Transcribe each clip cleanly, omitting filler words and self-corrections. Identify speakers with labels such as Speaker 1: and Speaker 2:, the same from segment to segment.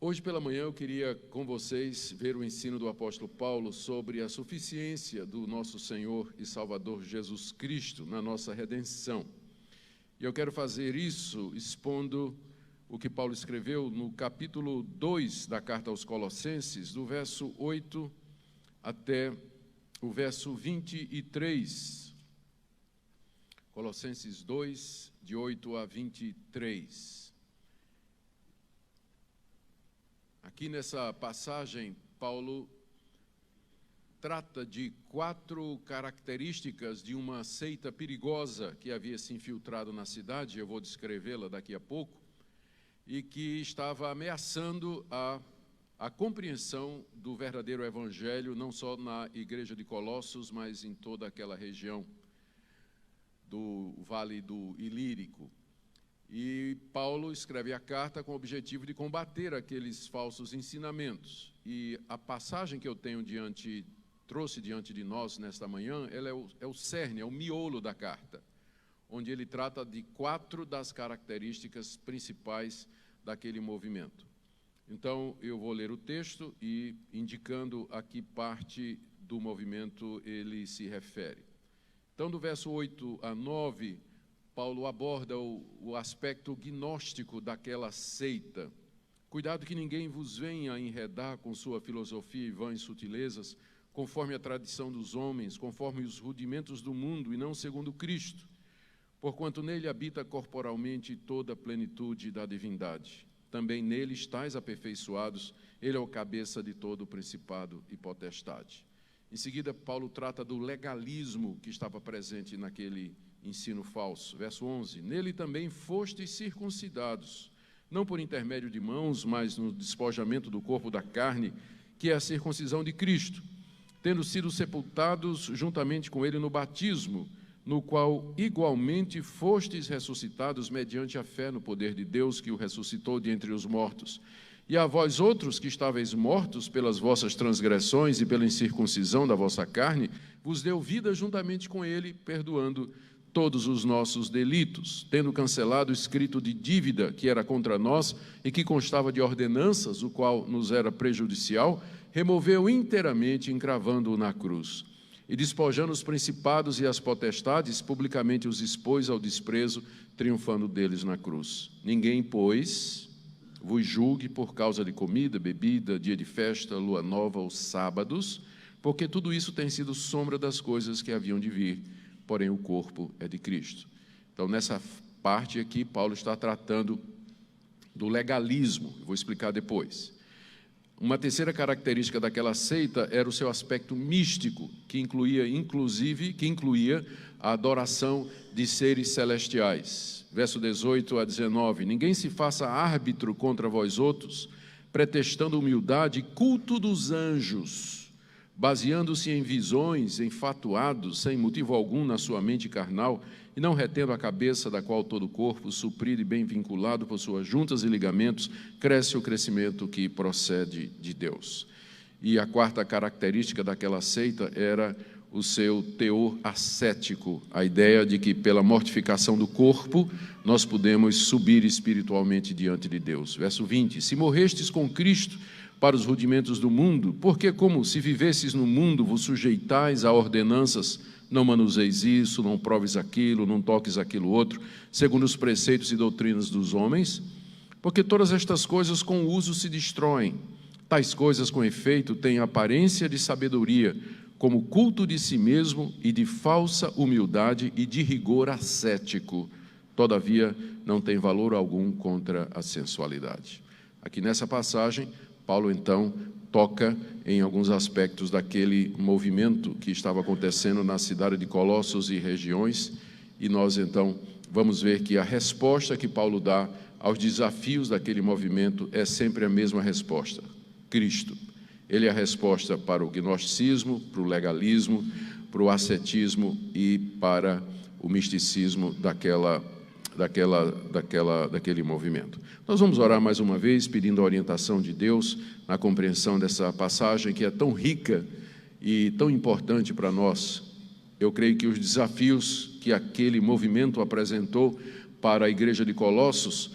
Speaker 1: Hoje pela manhã eu queria com vocês ver o ensino do apóstolo Paulo sobre a suficiência do nosso Senhor e Salvador Jesus Cristo na nossa redenção. E eu quero fazer isso expondo o que Paulo escreveu no capítulo 2 da carta aos Colossenses, do verso 8 até o verso 23. Colossenses 2, de 8 a 23. Aqui nessa passagem, Paulo trata de 4 características de uma seita perigosa que havia se infiltrado na cidade, eu vou descrevê-la daqui a pouco, e que estava ameaçando a compreensão do verdadeiro evangelho, não só na igreja de Colossos, mas em toda aquela região do Vale do Ilírico. E Paulo escreve a carta com o objetivo de combater aqueles falsos ensinamentos. E a passagem que eu trouxe diante de nós nesta manhã, ela é o cerne, é o miolo da carta, onde ele trata de 4 das características principais daquele movimento. Então, eu vou ler o texto e, indicando a que parte do movimento ele se refere. Então, do verso 8 a 9, Paulo aborda o aspecto gnóstico daquela seita. Cuidado que ninguém vos venha enredar com sua filosofia e vãs sutilezas, conforme a tradição dos homens, conforme os rudimentos do mundo, e não segundo Cristo, porquanto nele habita corporalmente toda a plenitude da divindade. Também nele estáis aperfeiçoados, ele é o cabeça de todo o principado e potestade. Em seguida, Paulo trata do legalismo que estava presente naquele ensino falso. Verso 11, nele também fostes circuncidados, não por intermédio de mãos, mas no despojamento do corpo da carne, que é a circuncisão de Cristo, tendo sido sepultados juntamente com ele no batismo, no qual igualmente fostes ressuscitados mediante a fé no poder de Deus que o ressuscitou de entre os mortos. E a vós outros que estáveis mortos pelas vossas transgressões e pela incircuncisão da vossa carne, vos deu vida juntamente com ele, perdoando todos os nossos delitos, tendo cancelado o escrito de dívida que era contra nós e que constava de ordenanças, o qual nos era prejudicial, removeu inteiramente, encravando-o na cruz. E despojando os principados e as potestades, publicamente os expôs ao desprezo, triunfando deles na cruz. Ninguém, pois, vos julgue por causa de comida, bebida, dia de festa, lua nova ou sábados, porque tudo isso tem sido sombra das coisas que haviam de vir, porém o corpo é de Cristo. Então, nessa parte aqui, Paulo está tratando do legalismo, vou explicar depois. Uma terceira característica daquela seita era o seu aspecto místico, que incluía a adoração de seres celestiais. Verso 18 a 19, ninguém se faça árbitro contra vós outros, pretextando humildade e culto dos anjos, baseando-se em visões, enfatuados, sem motivo algum na sua mente carnal, e não retendo a cabeça da qual todo o corpo, suprido e bem vinculado por suas juntas e ligamentos, cresce o crescimento que procede de Deus. E a quarta característica daquela seita era o seu teor ascético, a ideia de que pela mortificação do corpo nós podemos subir espiritualmente diante de Deus. Verso 20, se morrestes com Cristo para os rudimentos do mundo, porque como se vivesses no mundo vos sujeitais a ordenanças, não manuseis isso, não proves aquilo, não toques aquilo outro, segundo os preceitos e doutrinas dos homens, porque todas estas coisas com o uso se destroem. Tais coisas, com efeito, têm aparência de sabedoria, como culto de si mesmo e de falsa humildade e de rigor ascético. Todavia, não tem valor algum contra a sensualidade. Aqui nessa passagem, Paulo, então, toca em alguns aspectos daquele movimento que estava acontecendo na cidade de Colossos e regiões, e nós, então, vamos ver que a resposta que Paulo dá aos desafios daquele movimento é sempre a mesma resposta: Cristo. Ele é a resposta para o gnosticismo, para o legalismo, para o ascetismo e para o misticismo daquele movimento. Nós vamos orar mais uma vez, pedindo a orientação de Deus na compreensão dessa passagem que é tão rica e tão importante para nós. Eu creio que os desafios que aquele movimento apresentou para a igreja de Colossos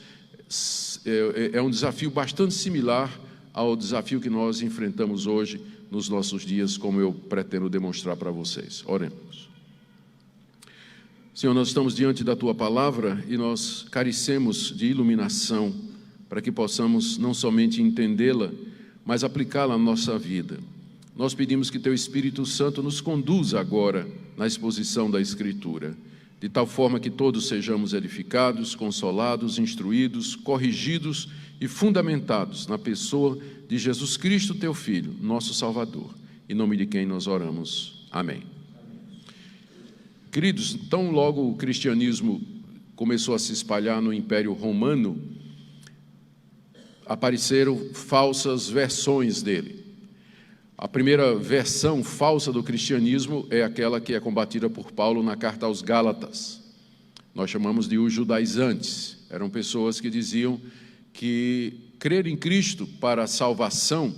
Speaker 1: é um desafio bastante similar ao desafio que nós enfrentamos hoje nos nossos dias, como eu pretendo demonstrar para vocês. Oremos. Senhor, nós estamos diante da Tua Palavra e nós carecemos de iluminação para que possamos não somente entendê-la, mas aplicá-la na nossa vida. Nós pedimos que Teu Espírito Santo nos conduza agora na exposição da Escritura, de tal forma que todos sejamos edificados, consolados, instruídos, corrigidos e fundamentados na pessoa de Jesus Cristo, Teu Filho, nosso Salvador, em nome de quem nós oramos. Amém. Queridos, tão logo o cristianismo começou a se espalhar no Império Romano, apareceram falsas versões dele. A primeira versão falsa do cristianismo é aquela que é combatida por Paulo na carta aos Gálatas. Nós chamamos de os judaizantes. Eram pessoas que diziam que crer em Cristo para a salvação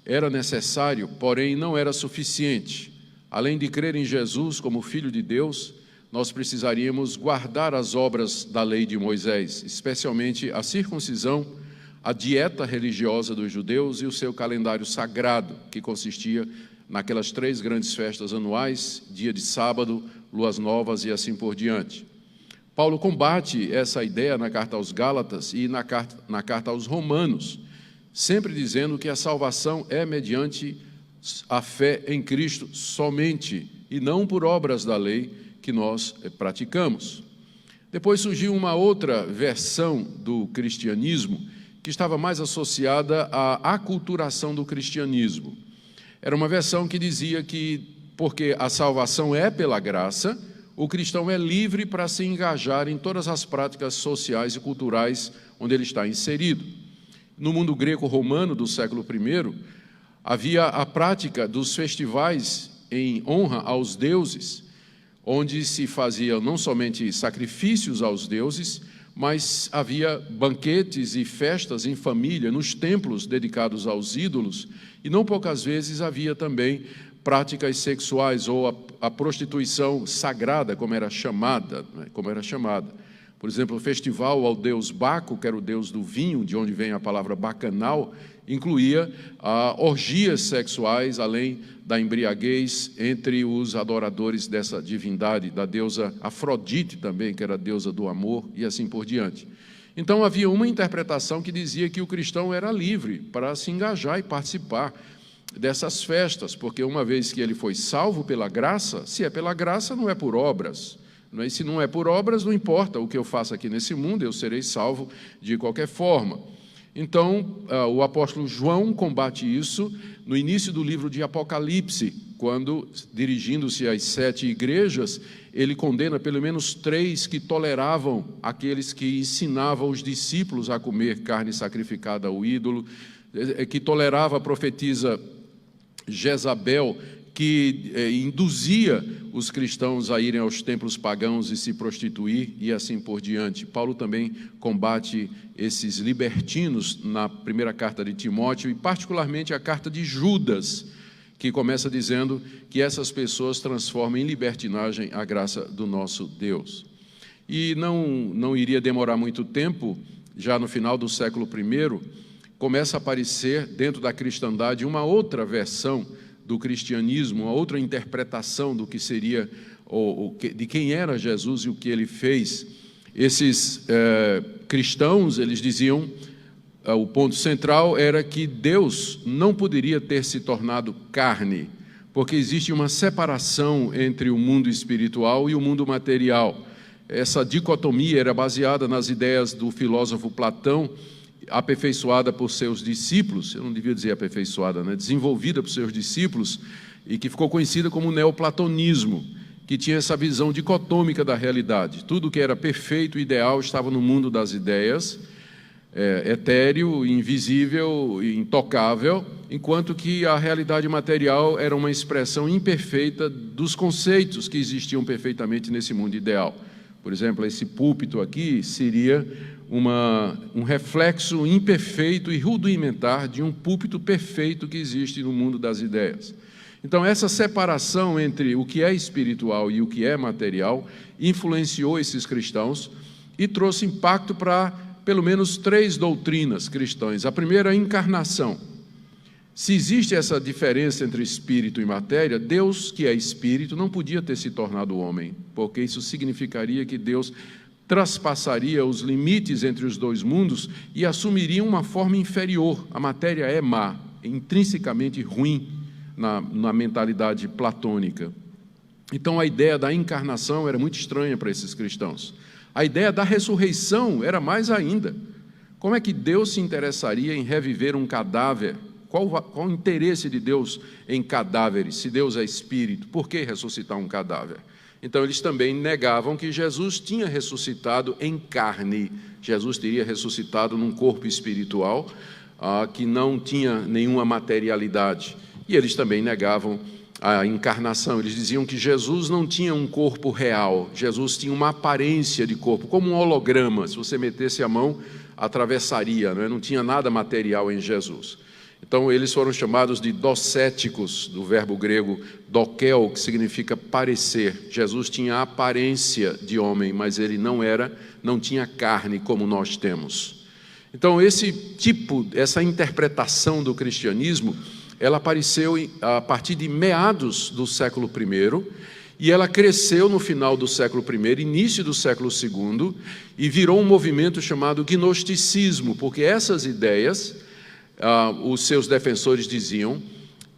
Speaker 1: era necessário, porém não era suficiente. Além de crer em Jesus como Filho de Deus, nós precisaríamos guardar as obras da lei de Moisés, especialmente a circuncisão, a dieta religiosa dos judeus e o seu calendário sagrado, que consistia naquelas 3 grandes festas anuais, dia de sábado, luas novas e assim por diante. Paulo combate essa ideia na carta aos Gálatas e na carta aos Romanos, sempre dizendo que a salvação é mediante a fé em Cristo somente, e não por obras da lei que nós praticamos. Depois surgiu uma outra versão do cristianismo, que estava mais associada à aculturação do cristianismo. Era uma versão que dizia que, porque a salvação é pela graça, o cristão é livre para se engajar em todas as práticas sociais e culturais onde ele está inserido. No mundo greco-romano do século I, havia a prática dos festivais em honra aos deuses, onde se faziam não somente sacrifícios aos deuses, mas havia banquetes e festas em família nos templos dedicados aos ídolos, e não poucas vezes havia também práticas sexuais ou a prostituição sagrada, como era chamada. Por exemplo, o festival ao deus Baco, que era o deus do vinho, de onde vem a palavra bacanal, incluía orgias sexuais, além da embriaguez entre os adoradores dessa divindade, da deusa Afrodite também, que era a deusa do amor, e assim por diante. Então havia uma interpretação que dizia que o cristão era livre para se engajar e participar dessas festas, porque uma vez que ele foi salvo pela graça, se é pela graça, não é por obras. E se não é por obras, não importa o que eu faça aqui nesse mundo, eu serei salvo de qualquer forma. Então, o apóstolo João combate isso no início do livro de Apocalipse, quando, dirigindo-se às 7 igrejas, ele condena pelo menos 3 que toleravam aqueles que ensinavam os discípulos a comer carne sacrificada ao ídolo, que tolerava a profetisa Jezabel, que induzia os cristãos a irem aos templos pagãos e se prostituir, e assim por diante. Paulo também combate esses libertinos na primeira carta de Timóteo, e particularmente a carta de Judas, que começa dizendo que essas pessoas transformam em libertinagem a graça do nosso Deus. E não iria demorar muito tempo, já no final do século I, começa a aparecer dentro da cristandade uma outra versão do cristianismo, uma outra interpretação do que seria, de quem era Jesus e o que ele fez. Esses cristãos, eles diziam, o ponto central era que Deus não poderia ter se tornado carne, porque existe uma separação entre o mundo espiritual e o mundo material. Essa dicotomia era baseada nas ideias do filósofo Platão, aperfeiçoada por seus discípulos, eu não devia dizer aperfeiçoada, desenvolvida por seus discípulos, e que ficou conhecida como neoplatonismo, que tinha essa visão dicotômica da realidade. Tudo que era perfeito e ideal estava no mundo das ideias, etéreo, invisível e intocável, enquanto que a realidade material era uma expressão imperfeita dos conceitos que existiam perfeitamente nesse mundo ideal. Por exemplo, esse púlpito aqui seria um reflexo imperfeito e rudimentar de um púlpito perfeito que existe no mundo das ideias. Então, essa separação entre o que é espiritual e o que é material influenciou esses cristãos e trouxe impacto para pelo menos 3 doutrinas cristãs. A primeira é a encarnação. Se existe essa diferença entre espírito e matéria, Deus, que é espírito, não podia ter se tornado homem, porque isso significaria que Deus traspassaria os limites entre os dois mundos e assumiria uma forma inferior. A matéria é má, intrinsecamente ruim na mentalidade platônica. Então a ideia da encarnação era muito estranha para esses cristãos. A ideia da ressurreição era mais ainda. Como é que Deus se interessaria em reviver um cadáver? Qual o interesse de Deus em cadáveres? Se Deus é espírito, por que ressuscitar um cadáver? Então eles também negavam que Jesus tinha ressuscitado em carne. Jesus teria ressuscitado num corpo espiritual que não tinha nenhuma materialidade. E eles também negavam a encarnação. Eles diziam que Jesus não tinha um corpo real. Jesus tinha uma aparência de corpo, como um holograma. Se você metesse a mão, atravessaria, não tinha nada material em Jesus. Então, eles foram chamados de docéticos, do verbo grego dokel, que significa parecer. Jesus tinha a aparência de homem, mas ele não tinha carne como nós temos. Então, essa interpretação do cristianismo, ela apareceu a partir de meados do século I, e ela cresceu no final do século I, início do século II, e virou um movimento chamado gnosticismo, porque essas ideias, os seus defensores diziam,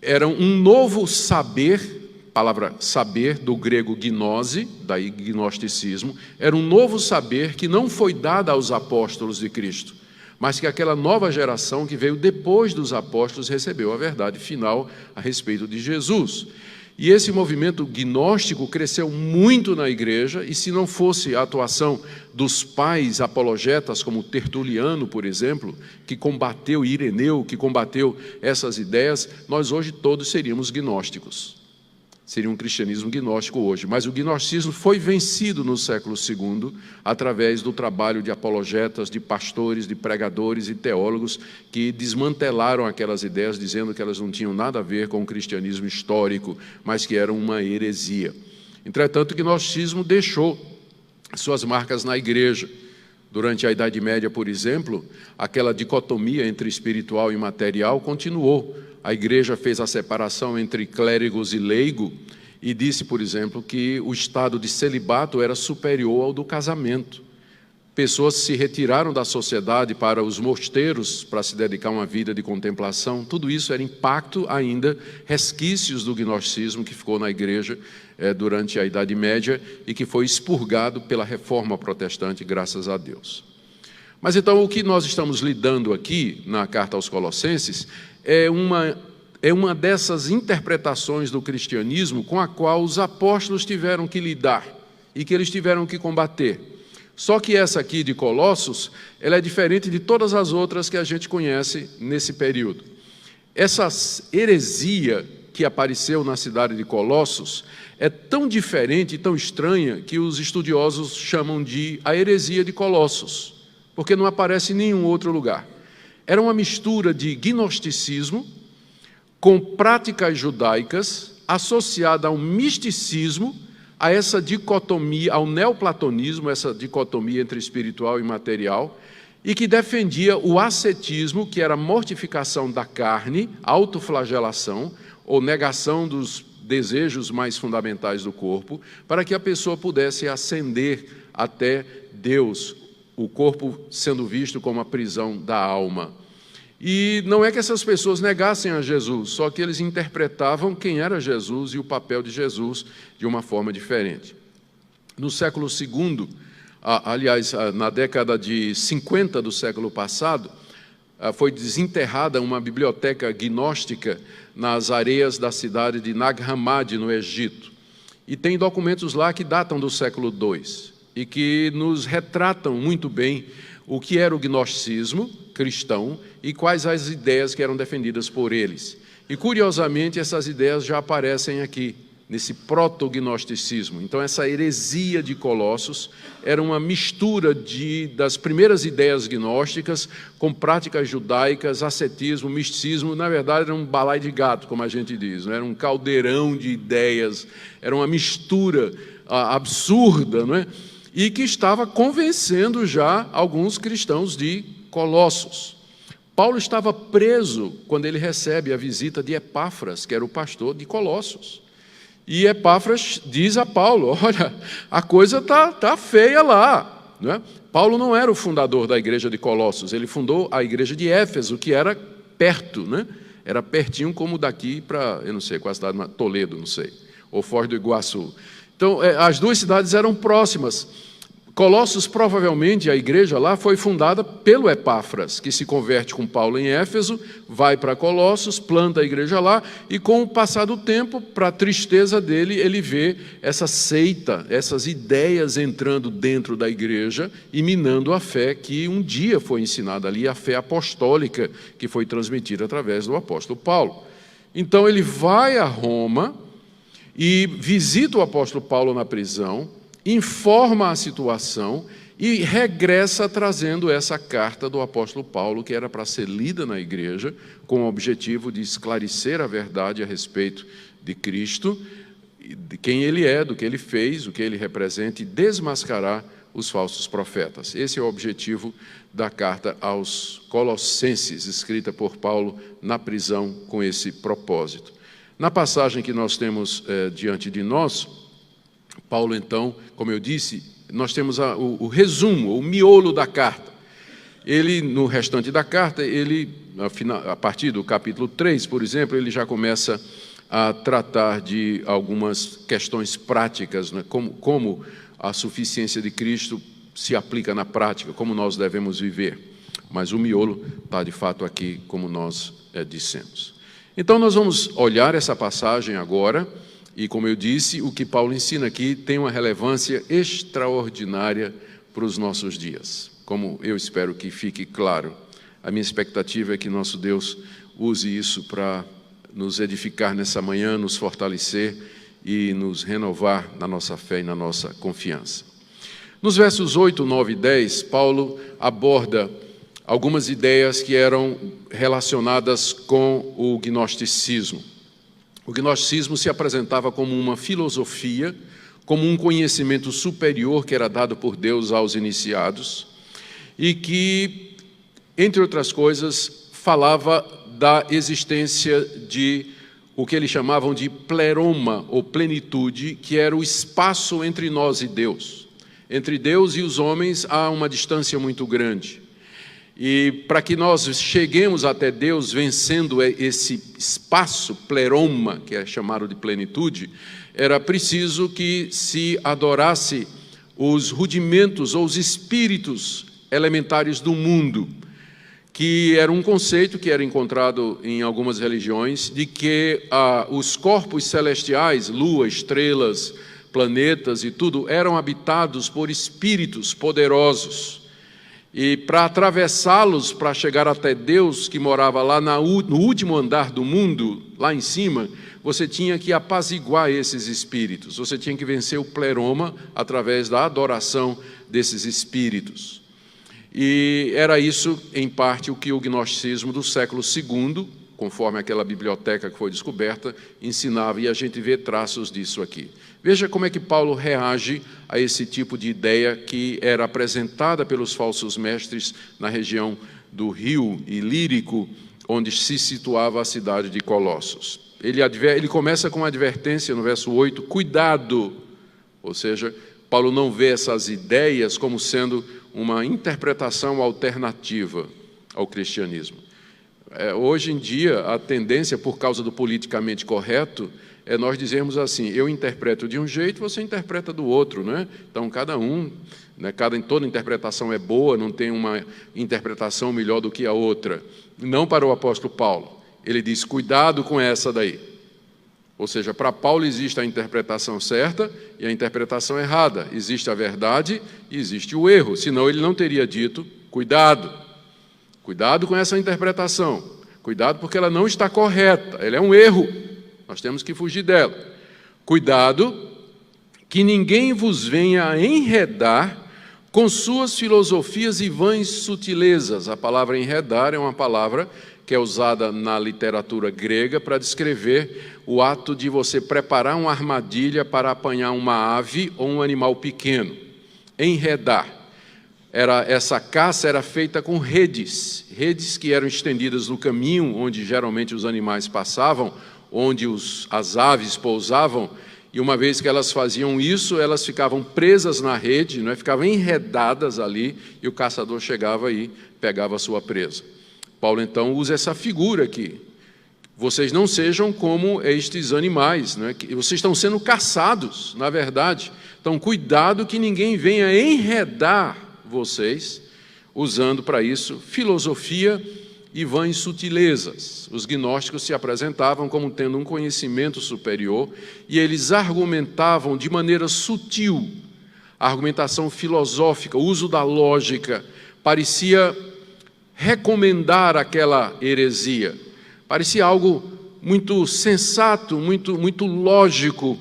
Speaker 1: eram um novo saber, palavra saber, do grego gnose, daí gnosticismo, era um novo saber que não foi dado aos apóstolos de Cristo, mas que aquela nova geração que veio depois dos apóstolos recebeu a verdade final a respeito de Jesus. E esse movimento gnóstico cresceu muito na igreja, e se não fosse a atuação dos pais apologetas, como Tertuliano, por exemplo, que combateu, Ireneu, que combateu essas ideias, nós hoje todos seríamos gnósticos. Seria um cristianismo gnóstico hoje. Mas o gnosticismo foi vencido no século II através do trabalho de apologetas, de pastores, de pregadores e teólogos que desmantelaram aquelas ideias, dizendo que elas não tinham nada a ver com o cristianismo histórico, mas que eram uma heresia. Entretanto, o gnosticismo deixou suas marcas na igreja. Durante a Idade Média, por exemplo, aquela dicotomia entre espiritual e material continuou. A igreja fez a separação entre clérigos e leigo e disse, por exemplo, que o estado de celibato era superior ao do casamento. Pessoas se retiraram da sociedade para os mosteiros para se dedicar a uma vida de contemplação. Tudo isso era impacto ainda, resquícios do gnosticismo que ficou na igreja durante a Idade Média e que foi expurgado pela Reforma Protestante, graças a Deus. Mas então o que nós estamos lidando aqui na carta aos Colossenses é uma dessas interpretações do cristianismo com a qual os apóstolos tiveram que lidar e que eles tiveram que combater. Só que essa aqui de Colossos, ela é diferente de todas as outras que a gente conhece nesse período. Essa heresia que apareceu na cidade de Colossos é tão diferente e tão estranha que os estudiosos chamam de a heresia de Colossos, porque não aparece em nenhum outro lugar. Era uma mistura de gnosticismo com práticas judaicas associada ao misticismo, a essa dicotomia, ao neoplatonismo, essa dicotomia entre espiritual e material, e que defendia o ascetismo, que era a mortificação da carne, autoflagelação ou negação dos desejos mais fundamentais do corpo, para que a pessoa pudesse ascender até Deus, o corpo sendo visto como a prisão da alma. E não é que essas pessoas negassem a Jesus, só que eles interpretavam quem era Jesus e o papel de Jesus de uma forma diferente. No século II, aliás, na década de 50 do século passado, foi desenterrada uma biblioteca gnóstica nas areias da cidade de Nag Hammadi, no Egito. E tem documentos lá que datam do século II e que nos retratam muito bem o que era o gnosticismo cristão e quais as ideias que eram defendidas por eles. E, curiosamente, essas ideias já aparecem aqui, nesse proto-gnosticismo. Então, essa heresia de Colossos era uma mistura das primeiras ideias gnósticas com práticas judaicas, ascetismo, misticismo. Na verdade, era um balaio de gato, como a gente diz, não era um caldeirão de ideias, era uma mistura absurda, não é? e que estava convencendo já alguns cristãos de Colossos. Paulo estava preso quando ele recebe a visita de Epáfras, que era o pastor de Colossos. E Epáfras diz a Paulo: olha, a coisa tá feia lá, não é? Paulo não era o fundador da igreja de Colossos, ele fundou a igreja de Éfeso, que era perto, né? Era pertinho como daqui para, eu não sei, qual a cidade, Toledo, não sei, ou Foz do Iguaçu. Então, as duas cidades eram próximas. Colossos, provavelmente, a igreja lá foi fundada pelo Epáfras, que se converte com Paulo em Éfeso, vai para Colossos, planta a igreja lá, e com o passar do tempo, para a tristeza dele, ele vê essa seita, essas ideias entrando dentro da igreja e minando a fé que um dia foi ensinada ali, a fé apostólica que foi transmitida através do apóstolo Paulo. Então ele vai a Roma e visita o apóstolo Paulo na prisão, informa a situação e regressa trazendo essa carta do apóstolo Paulo, que era para ser lida na igreja, com o objetivo de esclarecer a verdade a respeito de Cristo, de quem ele é, do que ele fez, o que ele representa, e desmascarar os falsos profetas. Esse é o objetivo da carta aos Colossenses, escrita por Paulo na prisão com esse propósito. Na passagem que nós temos diante de nós, Paulo, então, como eu disse, nós temos o resumo, o miolo da carta. Ele, no restante da carta, a partir do capítulo 3, por exemplo, ele já começa a tratar de algumas questões práticas, né? Como a suficiência de Cristo se aplica na prática, como nós devemos viver. Mas o miolo está, de fato, aqui, como nós dissemos. Então, nós vamos olhar essa passagem agora. E, como eu disse, o que Paulo ensina aqui tem uma relevância extraordinária para os nossos dias. Como eu espero que fique claro, a minha expectativa é que nosso Deus use isso para nos edificar nessa manhã, nos fortalecer e nos renovar na nossa fé e na nossa confiança. Nos versos 8, 9 e 10, Paulo aborda algumas ideias que eram relacionadas com o gnosticismo. O gnosticismo se apresentava como uma filosofia, como um conhecimento superior que era dado por Deus aos iniciados e que, entre outras coisas, falava da existência de o que eles chamavam de pleroma, ou plenitude, que era o espaço entre nós e Deus. Entre Deus e os homens há uma distância muito grande. E para que nós cheguemos até Deus vencendo esse espaço, pleroma, que é chamado de plenitude, era preciso que se adorasse os rudimentos ou os espíritos elementares do mundo, que era um conceito que era encontrado em algumas religiões, de que os corpos celestiais, lua, estrelas, planetas e tudo, eram habitados por espíritos poderosos. E para atravessá-los, para chegar até Deus, que morava lá no último andar do mundo, lá em cima, você tinha que apaziguar esses espíritos, você tinha que vencer o pleroma através da adoração desses espíritos. E era isso, em parte, o que o gnosticismo do século II, conforme aquela biblioteca que foi descoberta, ensinava, e a gente vê traços disso aqui. Veja como é que Paulo reage a esse tipo de ideia que era apresentada pelos falsos mestres na região do Rio Ilírico, onde se situava a cidade de Colossos. Ele começa com uma advertência no verso 8, cuidado, ou seja, Paulo não vê essas ideias como sendo uma interpretação alternativa ao cristianismo. Hoje em dia, a tendência, por causa do politicamente correto, é nós dizermos assim, eu interpreto de um jeito, você interpreta do outro, né? Então, cada um, né, toda interpretação é boa, não tem uma interpretação melhor do que a outra. Não para o apóstolo Paulo. Ele diz, cuidado com essa daí. Ou seja, para Paulo existe a interpretação certa e a interpretação errada. Existe a verdade e existe o erro. Senão ele não teria dito, cuidado. Cuidado com essa interpretação. Cuidado porque ela não está correta. Ela é um erro. Nós temos que fugir dela. Cuidado que ninguém vos venha a enredar com suas filosofias e vãs sutilezas. A palavra enredar é uma palavra que é usada na literatura grega para descrever o ato de você preparar uma armadilha para apanhar uma ave ou um animal pequeno. Enredar. Essa caça era feita com redes que eram estendidas no caminho onde geralmente os animais passavam, onde as aves pousavam, e uma vez que elas faziam isso, elas ficavam presas na rede, não é? Ficavam enredadas ali, e o caçador chegava e pegava a sua presa. Paulo, então, usa essa figura aqui. Vocês não sejam como estes animais, não é? Vocês estão sendo caçados, na verdade. Então, cuidado que ninguém venha enredar vocês, usando para isso filosofia e vãs sutilezas. Os gnósticos se apresentavam como tendo um conhecimento superior e eles argumentavam de maneira sutil. A argumentação filosófica, o uso da lógica, parecia recomendar aquela heresia. Parecia algo muito sensato, muito lógico,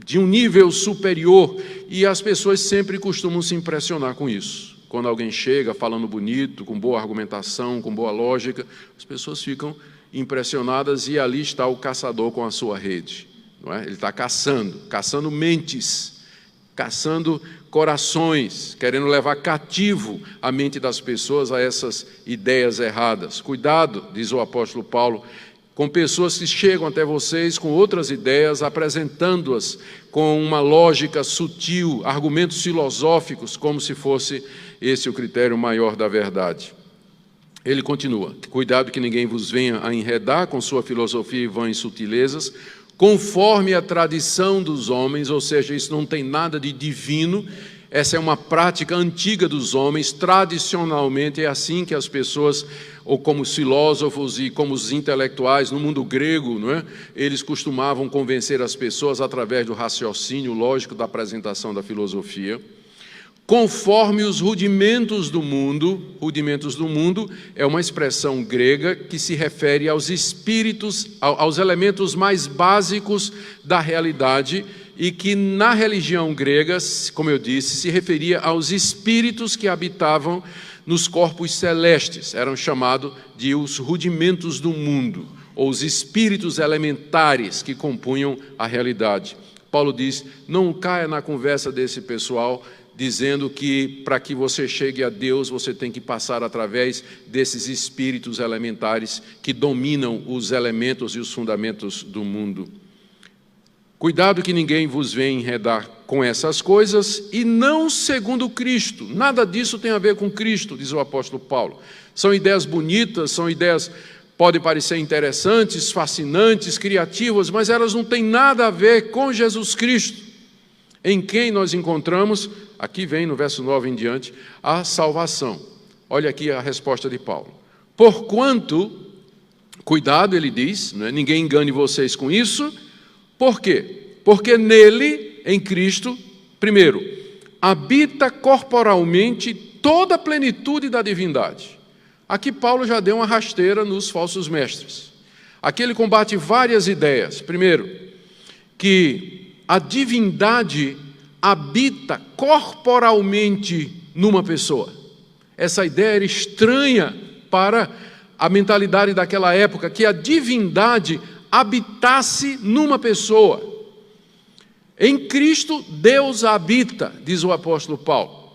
Speaker 1: de um nível superior, e as pessoas sempre costumam se impressionar com isso. Quando alguém chega falando bonito, com boa argumentação, com boa lógica, as pessoas ficam impressionadas, e ali está o caçador com a sua rede, não é? Ele está caçando mentes, caçando corações, querendo levar cativo a mente das pessoas a essas ideias erradas. Cuidado, diz o apóstolo Paulo, com pessoas que chegam até vocês com outras ideias, apresentando-as com uma lógica sutil, argumentos filosóficos, como se fosse esse o critério maior da verdade. Ele continua: cuidado que ninguém vos venha a enredar com sua filosofia e vãs sutilezas, conforme a tradição dos homens, ou seja, isso não tem nada de divino. Essa é uma prática antiga dos homens, tradicionalmente é assim que as pessoas, ou como os filósofos e como os intelectuais no mundo grego, não é? Eles costumavam convencer as pessoas através do raciocínio lógico da apresentação da filosofia. Conforme os rudimentos do mundo é uma expressão grega que se refere aos espíritos, aos elementos mais básicos da realidade, e que na religião grega, como eu disse, se referia aos espíritos que habitavam nos corpos celestes. Eram chamados de os rudimentos do mundo, ou os espíritos elementares que compunham a realidade. Paulo diz: não caia na conversa desse pessoal, dizendo que para que você chegue a Deus, você tem que passar através desses espíritos elementares que dominam os elementos e os fundamentos do mundo. Cuidado que ninguém vos venha enredar com essas coisas, e não segundo Cristo. Nada disso tem a ver com Cristo, diz o apóstolo Paulo. São ideias bonitas, são ideias, podem parecer interessantes, fascinantes, criativas, mas elas não têm nada a ver com Jesus Cristo, em quem nós encontramos, aqui vem no verso 9 em diante, a salvação. Olha aqui a resposta de Paulo. Porquanto, cuidado, ele diz, não é? Ninguém engane vocês com isso. Por quê? Porque nele, em Cristo, primeiro, habita corporalmente toda a plenitude da divindade. Aqui Paulo já deu uma rasteira nos falsos mestres. Aqui ele combate várias ideias. Primeiro, que a divindade habita corporalmente numa pessoa. Essa ideia era estranha para a mentalidade daquela época, que a divindade habitasse numa pessoa. Em Cristo, Deus habita, diz o apóstolo Paulo.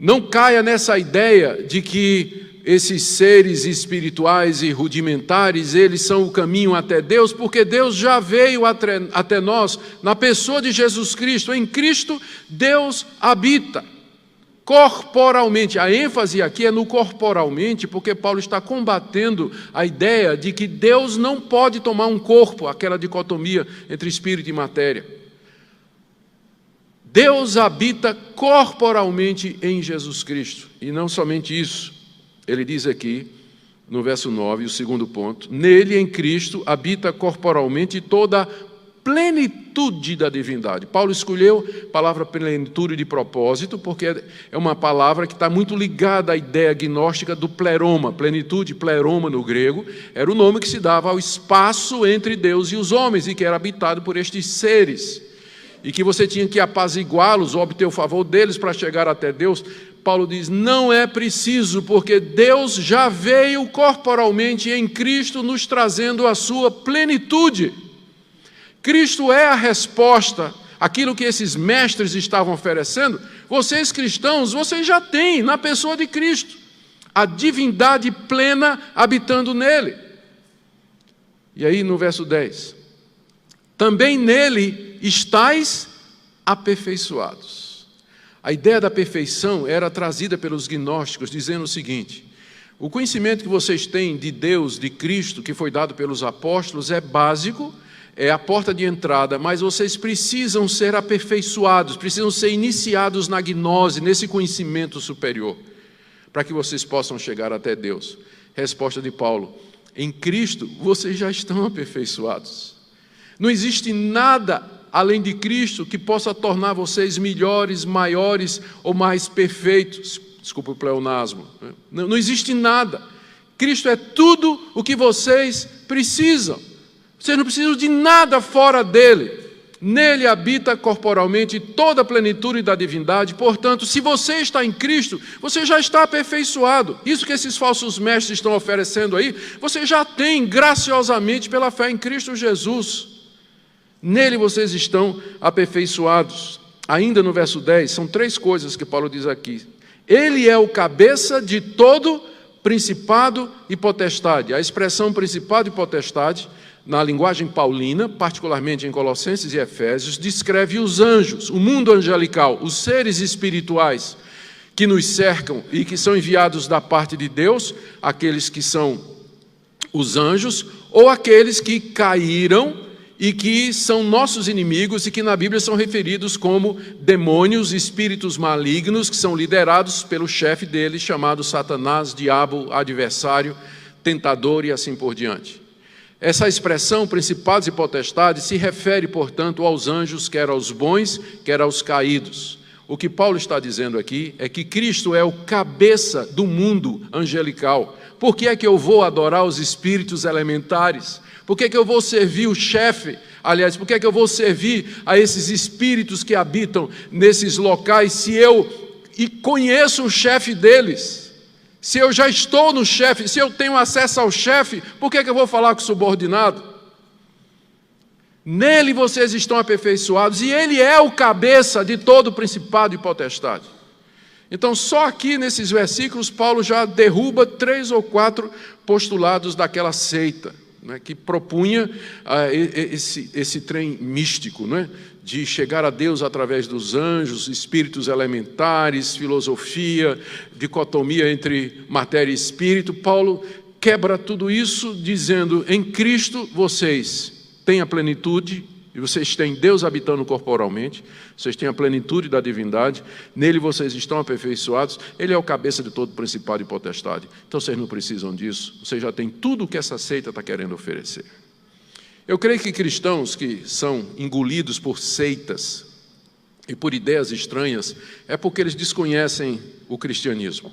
Speaker 1: Não caia nessa ideia de que esses seres espirituais e rudimentares, eles são o caminho até Deus, porque Deus já veio até nós na pessoa de Jesus Cristo. Em Cristo, Deus habita corporalmente. A ênfase aqui é no corporalmente, porque Paulo está combatendo a ideia de que Deus não pode tomar um corpo, aquela dicotomia entre espírito e matéria. Deus habita corporalmente em Jesus Cristo. E não somente isso. Ele diz aqui, no verso 9, o segundo ponto: nele, em Cristo, habita corporalmente toda a plenitude da divindade. Paulo escolheu a palavra plenitude de propósito, porque é uma palavra que está muito ligada à ideia gnóstica do pleroma. Plenitude, pleroma no grego, era o nome que se dava ao espaço entre Deus e os homens, e que era habitado por estes seres, e que você tinha que apaziguá-los, obter o favor deles para chegar até Deus. Paulo diz: não é preciso, porque Deus já veio corporalmente em Cristo, nos trazendo a sua plenitude. Cristo é a resposta aquilo que esses mestres estavam oferecendo, vocês cristãos, vocês já têm na pessoa de Cristo, a divindade plena habitando nele. E aí no verso 10, também nele estáis aperfeiçoados. A ideia da perfeição era trazida pelos gnósticos, dizendo o seguinte: o conhecimento que vocês têm de Deus, de Cristo, que foi dado pelos apóstolos, é básico, é a porta de entrada, mas vocês precisam ser aperfeiçoados, precisam ser iniciados na gnose, nesse conhecimento superior, para que vocês possam chegar até Deus. Resposta de Paulo: em Cristo vocês já estão aperfeiçoados. Não existe nada além de Cristo que possa tornar vocês melhores, maiores ou mais perfeitos. Desculpa o pleonasmo. Não existe nada. Cristo é tudo o que vocês precisam. Vocês não precisam de nada fora dele. Nele habita corporalmente toda a plenitude da divindade. Portanto, se você está em Cristo, você já está aperfeiçoado. Isso que esses falsos mestres estão oferecendo aí, você já tem graciosamente pela fé em Cristo Jesus. Nele vocês estão aperfeiçoados. Ainda no verso 10, são 3 coisas que Paulo diz aqui. Ele é o cabeça de todo principado e potestade. A expressão principado e potestade, na linguagem paulina, particularmente em Colossenses e Efésios, descreve os anjos, o mundo angelical, os seres espirituais que nos cercam e que são enviados da parte de Deus, aqueles que são os anjos, ou aqueles que caíram e que são nossos inimigos e que na Bíblia são referidos como demônios, espíritos malignos, que são liderados pelo chefe deles, chamado Satanás, diabo, adversário, tentador e assim por diante. Essa expressão, principados e potestades, se refere, portanto, aos anjos, quer aos bons, quer aos caídos. O que Paulo está dizendo aqui é que Cristo é o cabeça do mundo angelical. Por que é que eu vou adorar os espíritos elementares? Por que é que eu vou servir o chefe? Aliás, por que é que eu vou servir a esses espíritos que habitam nesses locais se eu conheço o chefe deles? Se eu já estou no chefe, se eu tenho acesso ao chefe, por que é que eu vou falar com o subordinado? Nele vocês estão aperfeiçoados e ele é o cabeça de todo principado e potestade. Então, só aqui nesses versículos, Paulo já derruba 3 ou 4 postulados daquela seita, né, que propunha esse trem místico, né, de chegar a Deus através dos anjos, espíritos elementares, filosofia, dicotomia entre matéria e espírito. Paulo quebra tudo isso dizendo: em Cristo vocês têm a plenitude, e vocês têm Deus habitando corporalmente, vocês têm a plenitude da divindade, nele vocês estão aperfeiçoados, ele é o cabeça de todo principado e potestade. Então vocês não precisam disso, vocês já têm tudo o que essa seita está querendo oferecer. Eu creio que cristãos que são engolidos por seitas e por ideias estranhas, é porque eles desconhecem o cristianismo.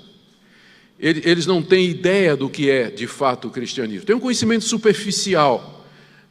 Speaker 1: Eles não têm ideia do que é de fato o cristianismo. Tem um conhecimento superficial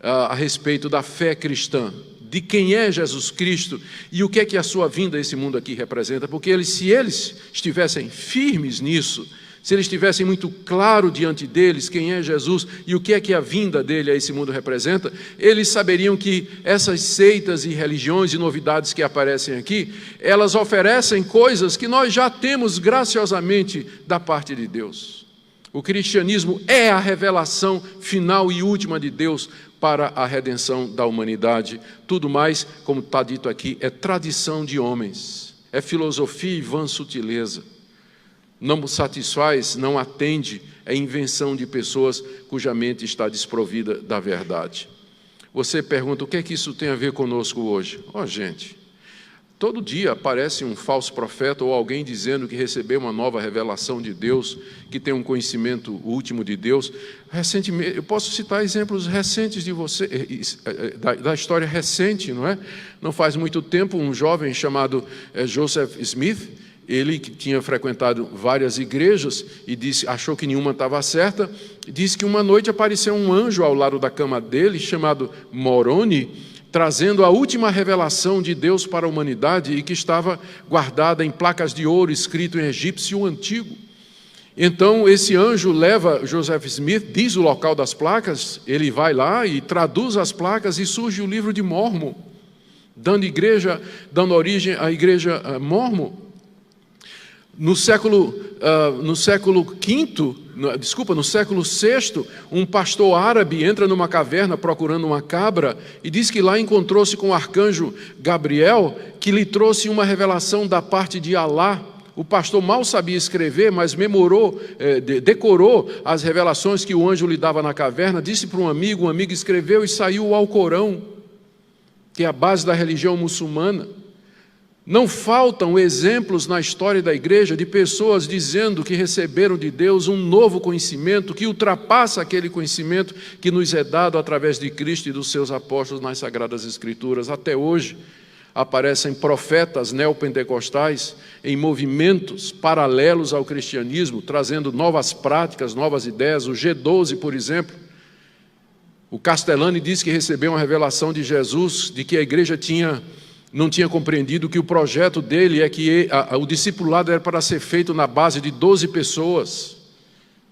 Speaker 1: a respeito da fé cristã, de quem é Jesus Cristo e o que é que a sua vinda a esse mundo aqui representa, porque se eles estivessem firmes nisso, se eles estivessem muito claro diante deles quem é Jesus e o que é que a vinda dele a esse mundo representa, eles saberiam que essas seitas e religiões e novidades que aparecem aqui, elas oferecem coisas que nós já temos graciosamente da parte de Deus. O cristianismo é a revelação final e última de Deus para a redenção da humanidade. Tudo mais, como está dito aqui, é tradição de homens, é filosofia e vã sutileza. Não satisfaz, não atende, é invenção de pessoas cuja mente está desprovida da verdade. Você pergunta, o que é que isso tem a ver conosco hoje? Gente, todo dia aparece um falso profeta ou alguém dizendo que recebeu uma nova revelação de Deus, que tem um conhecimento último de Deus. Recentemente, eu posso citar exemplos recentes de você, da história recente, não é? Não faz muito tempo, um jovem chamado Joseph Smith, ele que tinha frequentado várias igrejas e achou que nenhuma estava certa, disse que uma noite apareceu um anjo ao lado da cama dele, chamado Moroni, trazendo a última revelação de Deus para a humanidade e que estava guardada em placas de ouro, escrito em egípcio antigo. Então, esse anjo leva Joseph Smith, diz o local das placas, ele vai lá e traduz as placas e surge o livro de Mórmon. dando origem à igreja mórmon. No século VI, um pastor árabe entra numa caverna procurando uma cabra e diz que lá encontrou-se com o arcanjo Gabriel, que lhe trouxe uma revelação da parte de Alá. O pastor mal sabia escrever, mas decorou as revelações que o anjo lhe dava na caverna, disse para um amigo escreveu e saiu o Alcorão, que é a base da religião muçulmana. Não faltam exemplos na história da igreja de pessoas dizendo que receberam de Deus um novo conhecimento que ultrapassa aquele conhecimento que nos é dado através de Cristo e dos seus apóstolos nas Sagradas Escrituras. Até hoje aparecem profetas neopentecostais em movimentos paralelos ao cristianismo, trazendo novas práticas, novas ideias. O G12, por exemplo, o Castellani diz que recebeu uma revelação de Jesus, de que a igreja não tinha compreendido que o projeto dele é que o discipulado era para ser feito na base de 12 pessoas.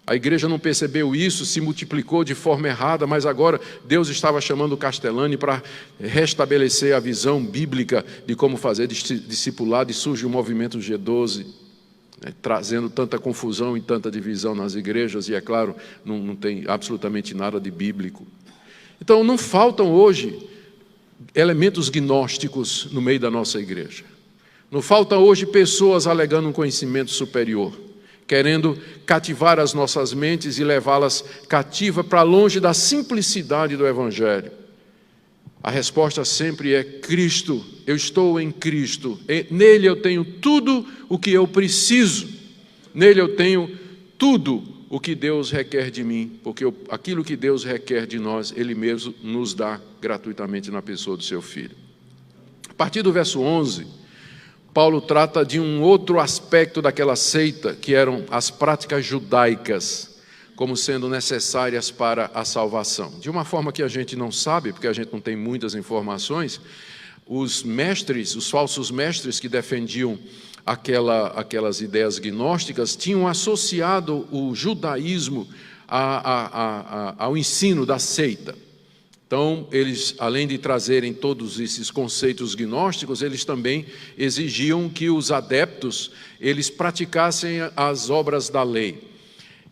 Speaker 1: A igreja não percebeu isso, se multiplicou de forma errada, mas agora Deus estava chamando o Castellani para restabelecer a visão bíblica de como fazer discipulado, e surge o movimento G12, trazendo tanta confusão e tanta divisão nas igrejas, e é claro, não tem absolutamente nada de bíblico. Então não faltam hoje elementos gnósticos no meio da nossa igreja. Não faltam hoje pessoas alegando um conhecimento superior, querendo cativar as nossas mentes e levá-las cativa para longe da simplicidade do Evangelho. A resposta sempre é Cristo. Eu estou em Cristo. Nele eu tenho tudo o que eu preciso. Nele eu tenho tudo o que Deus requer de mim, porque aquilo que Deus requer de nós, Ele mesmo nos dá gratuitamente na pessoa do seu Filho. A partir do verso 11, Paulo trata de um outro aspecto daquela seita, que eram as práticas judaicas, como sendo necessárias para a salvação. De uma forma que a gente não sabe, porque a gente não tem muitas informações, os falsos mestres que defendiam aquelas ideias gnósticas tinham associado o judaísmo ao ensino da seita. Então, eles, além de trazerem todos esses conceitos gnósticos, eles também exigiam que os adeptos eles praticassem as obras da lei.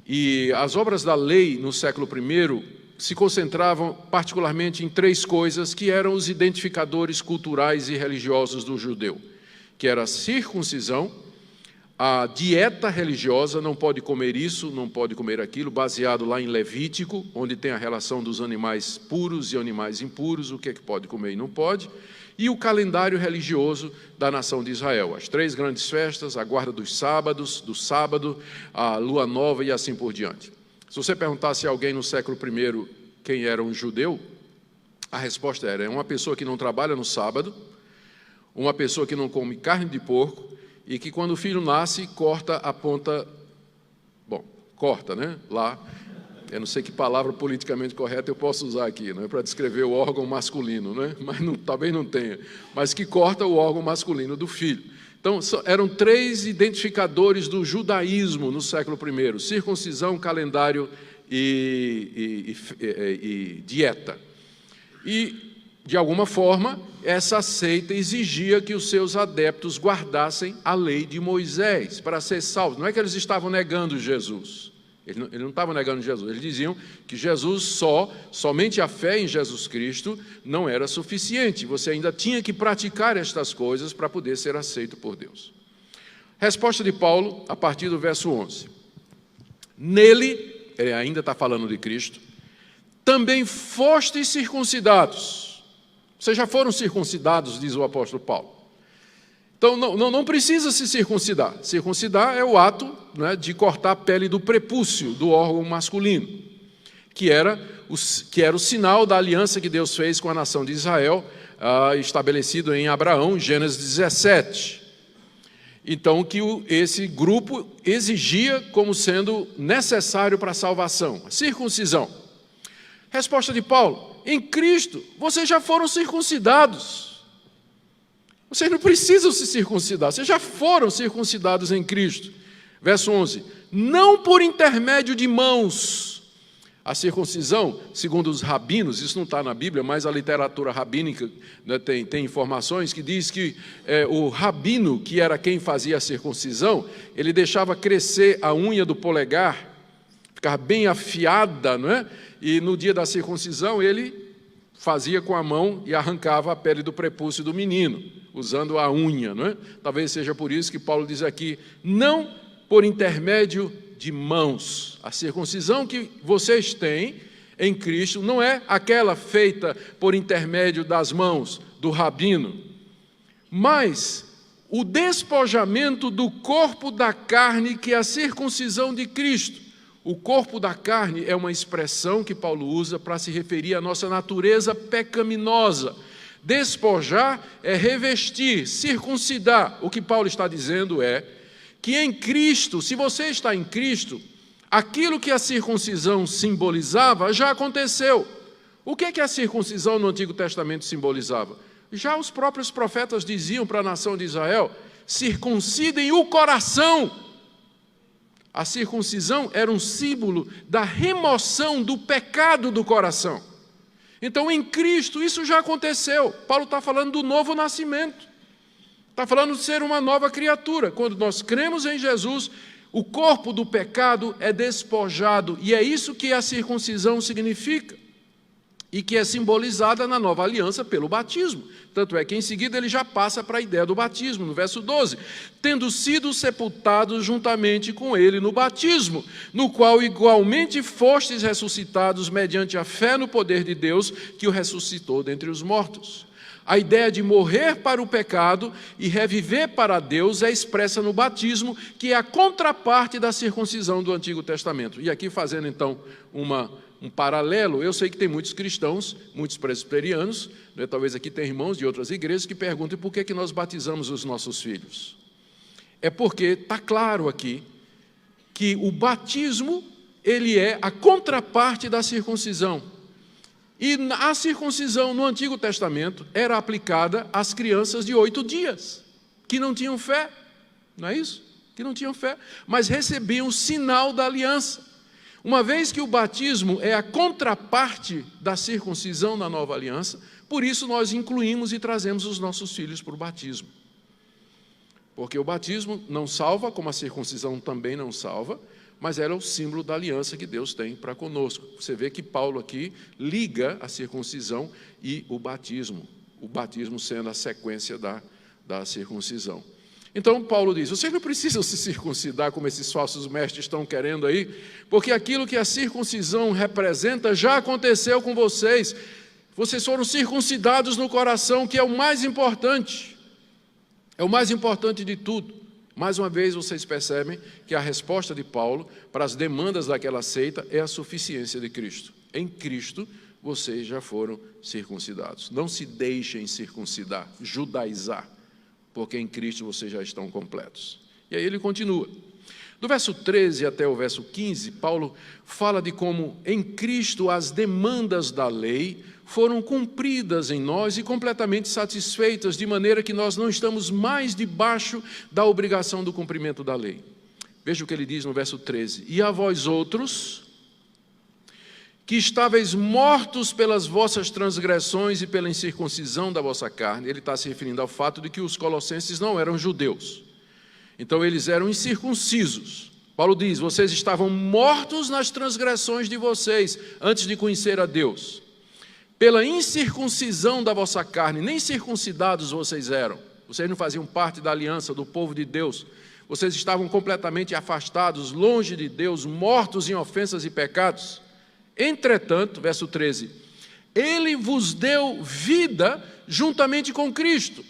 Speaker 1: E as obras da lei, no século I, se concentravam particularmente em 3 coisas que eram os identificadores culturais e religiosos do judeu, que era a circuncisão, a dieta religiosa, não pode comer isso, não pode comer aquilo, baseado lá em Levítico, onde tem a relação dos animais puros e animais impuros, o que é que pode comer e não pode, e o calendário religioso da nação de Israel, as 3 grandes festas, a guarda dos sábados, do sábado, a lua nova e assim por diante. Se você perguntasse a alguém no século I quem era um judeu, a resposta era: é uma pessoa que não trabalha no sábado, uma pessoa que não come carne de porco e que, quando o filho nasce, corta a ponta... Bom, corta, né? Lá, eu não sei que palavra politicamente correta eu posso usar aqui, não é para descrever o órgão masculino, né? Mas talvez não tenha. Mas que corta o órgão masculino do filho. Então, eram 3 identificadores do judaísmo no século I: circuncisão, calendário e dieta. E, de alguma forma, essa seita exigia que os seus adeptos guardassem a lei de Moisés para ser salvos. Não é que eles estavam negando Jesus. Eles não estavam negando Jesus. Eles diziam que Jesus somente a fé em Jesus Cristo não era suficiente. Você ainda tinha que praticar estas coisas para poder ser aceito por Deus. Resposta de Paulo, a partir do verso 11. Nele, ele ainda está falando de Cristo, também fostes circuncidados. Vocês já foram circuncidados, diz o apóstolo Paulo. Então, não precisa se circuncidar. Circuncidar é o ato, né, de cortar a pele do prepúcio do órgão masculino, que era o sinal da aliança que Deus fez com a nação de Israel, estabelecido em Abraão, em Gênesis 17. Então, que esse grupo exigia como sendo necessário para a salvação, a circuncisão. Resposta de Paulo: em Cristo, vocês já foram circuncidados. Vocês não precisam se circuncidar, vocês já foram circuncidados em Cristo. Verso 11: não por intermédio de mãos, A circuncisão, segundo os rabinos, isso não está na Bíblia, mas a literatura rabínica, né, tem informações que diz que o rabino, que era quem fazia a circuncisão, ele deixava crescer a unha do polegar, ficava bem afiada, não é? E no dia da circuncisão ele fazia com a mão e arrancava a pele do prepúcio do menino, usando a unha, não é? Talvez seja por isso que Paulo diz aqui, não por intermédio de mãos. A circuncisão que vocês têm em Cristo não é aquela feita por intermédio das mãos do rabino, mas o despojamento do corpo da carne, que é a circuncisão de Cristo. O corpo da carne é uma expressão que Paulo usa para se referir à nossa natureza pecaminosa. Despojar é revestir, circuncidar. O que Paulo está dizendo é que em Cristo, se você está em Cristo, aquilo que a circuncisão simbolizava já aconteceu. O que é que a circuncisão no Antigo Testamento simbolizava? Já os próprios profetas diziam para a nação de Israel, circuncidem o coração. A circuncisão era um símbolo da remoção do pecado do coração. Então, em Cristo, isso já aconteceu. Paulo está falando do novo nascimento. Está falando de ser uma nova criatura. Quando nós cremos em Jesus, o corpo do pecado é despojado. E é isso que a circuncisão significa. E que é simbolizada na nova aliança pelo batismo. Tanto é que em seguida ele já passa para a ideia do batismo, no verso 12. Tendo sido sepultados juntamente com ele no batismo, no qual igualmente fostes ressuscitados mediante a fé no poder de Deus, que o ressuscitou dentre os mortos. A ideia de morrer para o pecado e reviver para Deus é expressa no batismo, que é a contraparte da circuncisão do Antigo Testamento. E aqui fazendo então um paralelo, eu sei que tem muitos cristãos, muitos presbiterianos, né, talvez aqui tem irmãos de outras igrejas que perguntam por que nós batizamos os nossos filhos. É porque está claro aqui que o batismo ele é a contraparte da circuncisão. E a circuncisão no Antigo Testamento era aplicada às crianças de 8 dias, que não tinham fé, não é isso? Que não tinham fé, mas recebiam o sinal da aliança. Uma vez que o batismo é a contraparte da circuncisão na nova aliança, por isso nós incluímos e trazemos os nossos filhos para o batismo. Porque o batismo não salva, como a circuncisão também não salva, mas era o símbolo da aliança que Deus tem para conosco. Você vê que Paulo aqui liga a circuncisão e o batismo sendo a sequência da circuncisão. Então, Paulo diz, vocês não precisam se circuncidar como esses falsos mestres estão querendo aí, porque aquilo que a circuncisão representa já aconteceu com vocês. Vocês foram circuncidados no coração, que é o mais importante. É o mais importante de tudo. Mais uma vez, vocês percebem que a resposta de Paulo para as demandas daquela seita é a suficiência de Cristo. Em Cristo, vocês já foram circuncidados. Não se deixem circuncidar, judaizar, porque em Cristo vocês já estão completos. E aí ele continua. Do verso 13 até o verso 15, Paulo fala de como em Cristo as demandas da lei foram cumpridas em nós e completamente satisfeitas, de maneira que nós não estamos mais debaixo da obrigação do cumprimento da lei. Veja o que ele diz no verso 13. E a vós outros, que estáveis mortos pelas vossas transgressões e pela incircuncisão da vossa carne. Ele está se referindo ao fato de que os colossenses não eram judeus. Então, eles eram incircuncisos. Paulo diz, vocês estavam mortos nas transgressões de vocês, antes de conhecer a Deus. Pela incircuncisão da vossa carne, nem circuncidados vocês eram. Vocês não faziam parte da aliança do povo de Deus. Vocês estavam completamente afastados, longe de Deus, mortos em ofensas e pecados. Entretanto, verso 13, Ele vos deu vida juntamente com Cristo.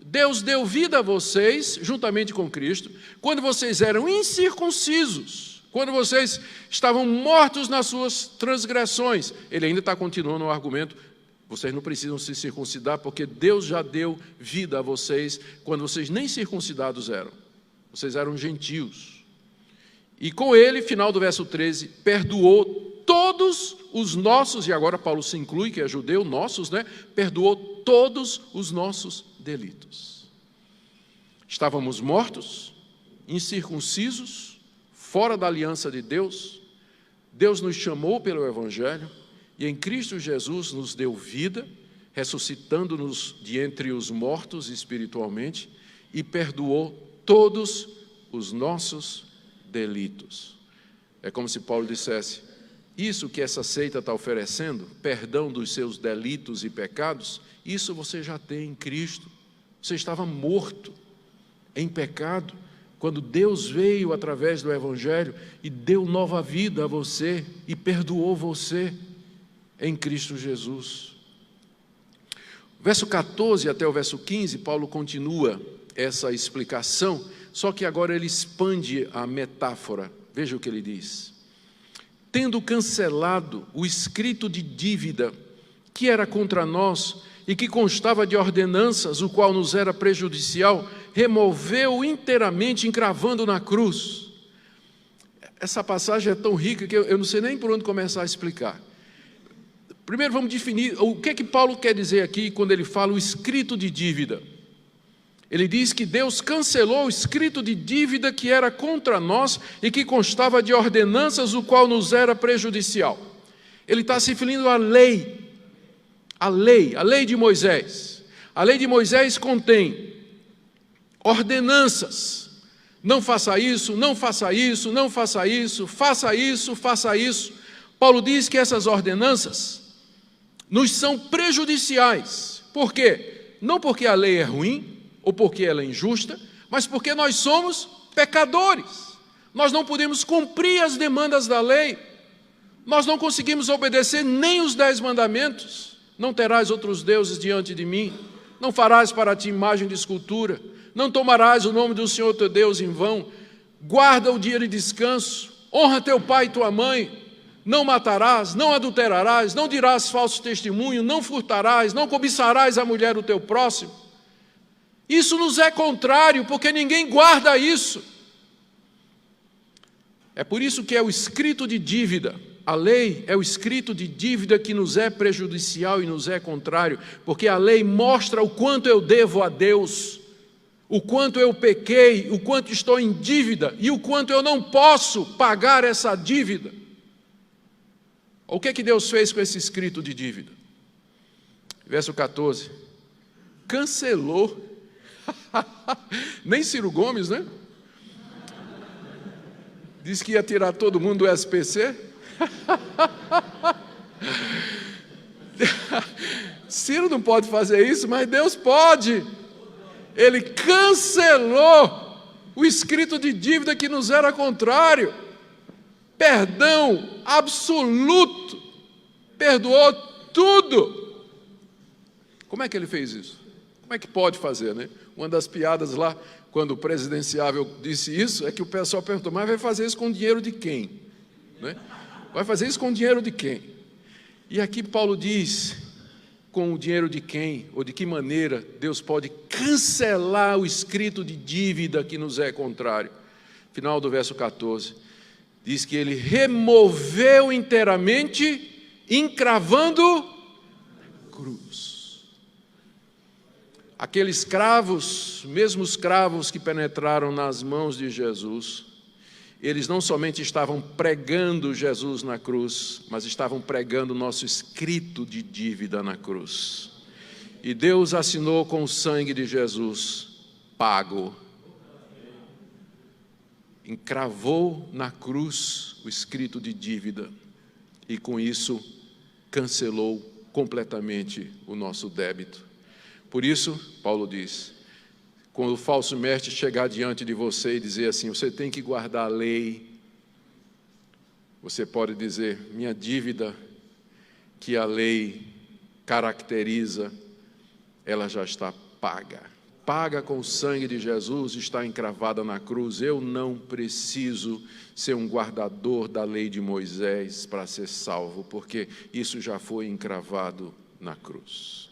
Speaker 1: Deus deu vida a vocês juntamente com Cristo, quando vocês eram incircuncisos. Quando vocês estavam mortos nas suas transgressões. Ele ainda está continuando o argumento, vocês não precisam se circuncidar, porque Deus já deu vida a vocês, quando vocês nem circuncidados eram. Vocês eram gentios. E com ele, final do verso 13, perdoou todos os nossos, e agora Paulo se inclui, que é judeu, nossos, né? Perdoou todos os nossos delitos. Estávamos mortos, incircuncisos, fora da aliança de Deus, Deus nos chamou pelo Evangelho e em Cristo Jesus nos deu vida, ressuscitando-nos de entre os mortos espiritualmente e perdoou todos os nossos delitos. É como se Paulo dissesse, isso que essa seita está oferecendo, perdão dos seus delitos e pecados, isso você já tem em Cristo. Você estava morto em pecado, quando Deus veio através do Evangelho e deu nova vida a você e perdoou você em Cristo Jesus. Verso 14 até o verso 15, Paulo continua essa explicação, só que agora ele expande a metáfora. Veja o que ele diz. Tendo cancelado o escrito de dívida que era contra nós e que constava de ordenanças, o qual nos era prejudicial, removeu inteiramente, encravando na cruz. Essa passagem é tão rica que eu não sei nem por onde começar a explicar. Primeiro vamos definir o que é que Paulo quer dizer aqui quando ele fala o escrito de dívida. Ele diz que Deus cancelou o escrito de dívida que era contra nós e que constava de ordenanças, o qual nos era prejudicial. Ele está se referindo à lei. A lei de Moisés. A lei de Moisés contém ordenanças. Não faça isso, não faça isso, não faça isso, faça isso, faça isso. Paulo diz que essas ordenanças nos são prejudiciais. Por quê? Não porque a lei é ruim, ou porque ela é injusta, mas porque nós somos pecadores. Nós não podemos cumprir as demandas da lei. Nós não conseguimos obedecer nem os 10 mandamentos. Não terás outros deuses diante de mim, não farás para ti imagem de escultura, não tomarás o nome do Senhor teu Deus em vão, guarda o dia de descanso, honra teu pai e tua mãe, não matarás, não adulterarás, não dirás falso testemunho, não furtarás, não cobiçarás a mulher do teu próximo. Isso nos é contrário, porque ninguém guarda isso. É por isso que é o escrito de dívida. A lei é o escrito de dívida que nos é prejudicial e nos é contrário, porque a lei mostra o quanto eu devo a Deus, o quanto eu pequei, o quanto estou em dívida e o quanto eu não posso pagar essa dívida. O que é que Deus fez com esse escrito de dívida? Verso 14. Cancelou. Nem Ciro Gomes, né? Diz que ia tirar todo mundo do SPC. Ciro não pode fazer isso, mas Deus pode. Ele cancelou o escrito de dívida que nos era contrário. Perdão absoluto. Perdoou tudo. Como é que ele fez isso? Como é que pode fazer, né? Uma das piadas lá, quando o presidenciável disse isso, é que o pessoal perguntou, mas vai fazer isso com dinheiro de quem? Né? Vai fazer isso com dinheiro de quem? E aqui Paulo diz, com o dinheiro de quem, ou de que maneira Deus pode cancelar o escrito de dívida que nos é contrário. Final do verso 14, diz que ele removeu inteiramente, encravando a cruz. Aqueles cravos, mesmos cravos que penetraram nas mãos de Jesus, eles não somente estavam pregando Jesus na cruz, mas estavam pregando o nosso escrito de dívida na cruz. E Deus assinou com o sangue de Jesus, pago. Encravou na cruz o escrito de dívida e com isso cancelou completamente o nosso débito. Por isso, Paulo diz, quando o falso mestre chegar diante de você e dizer assim, você tem que guardar a lei, você pode dizer, minha dívida que a lei caracteriza, ela já está paga. Paga com o sangue de Jesus, está encravada na cruz. Eu não preciso ser um guardador da lei de Moisés para ser salvo, porque isso já foi encravado na cruz.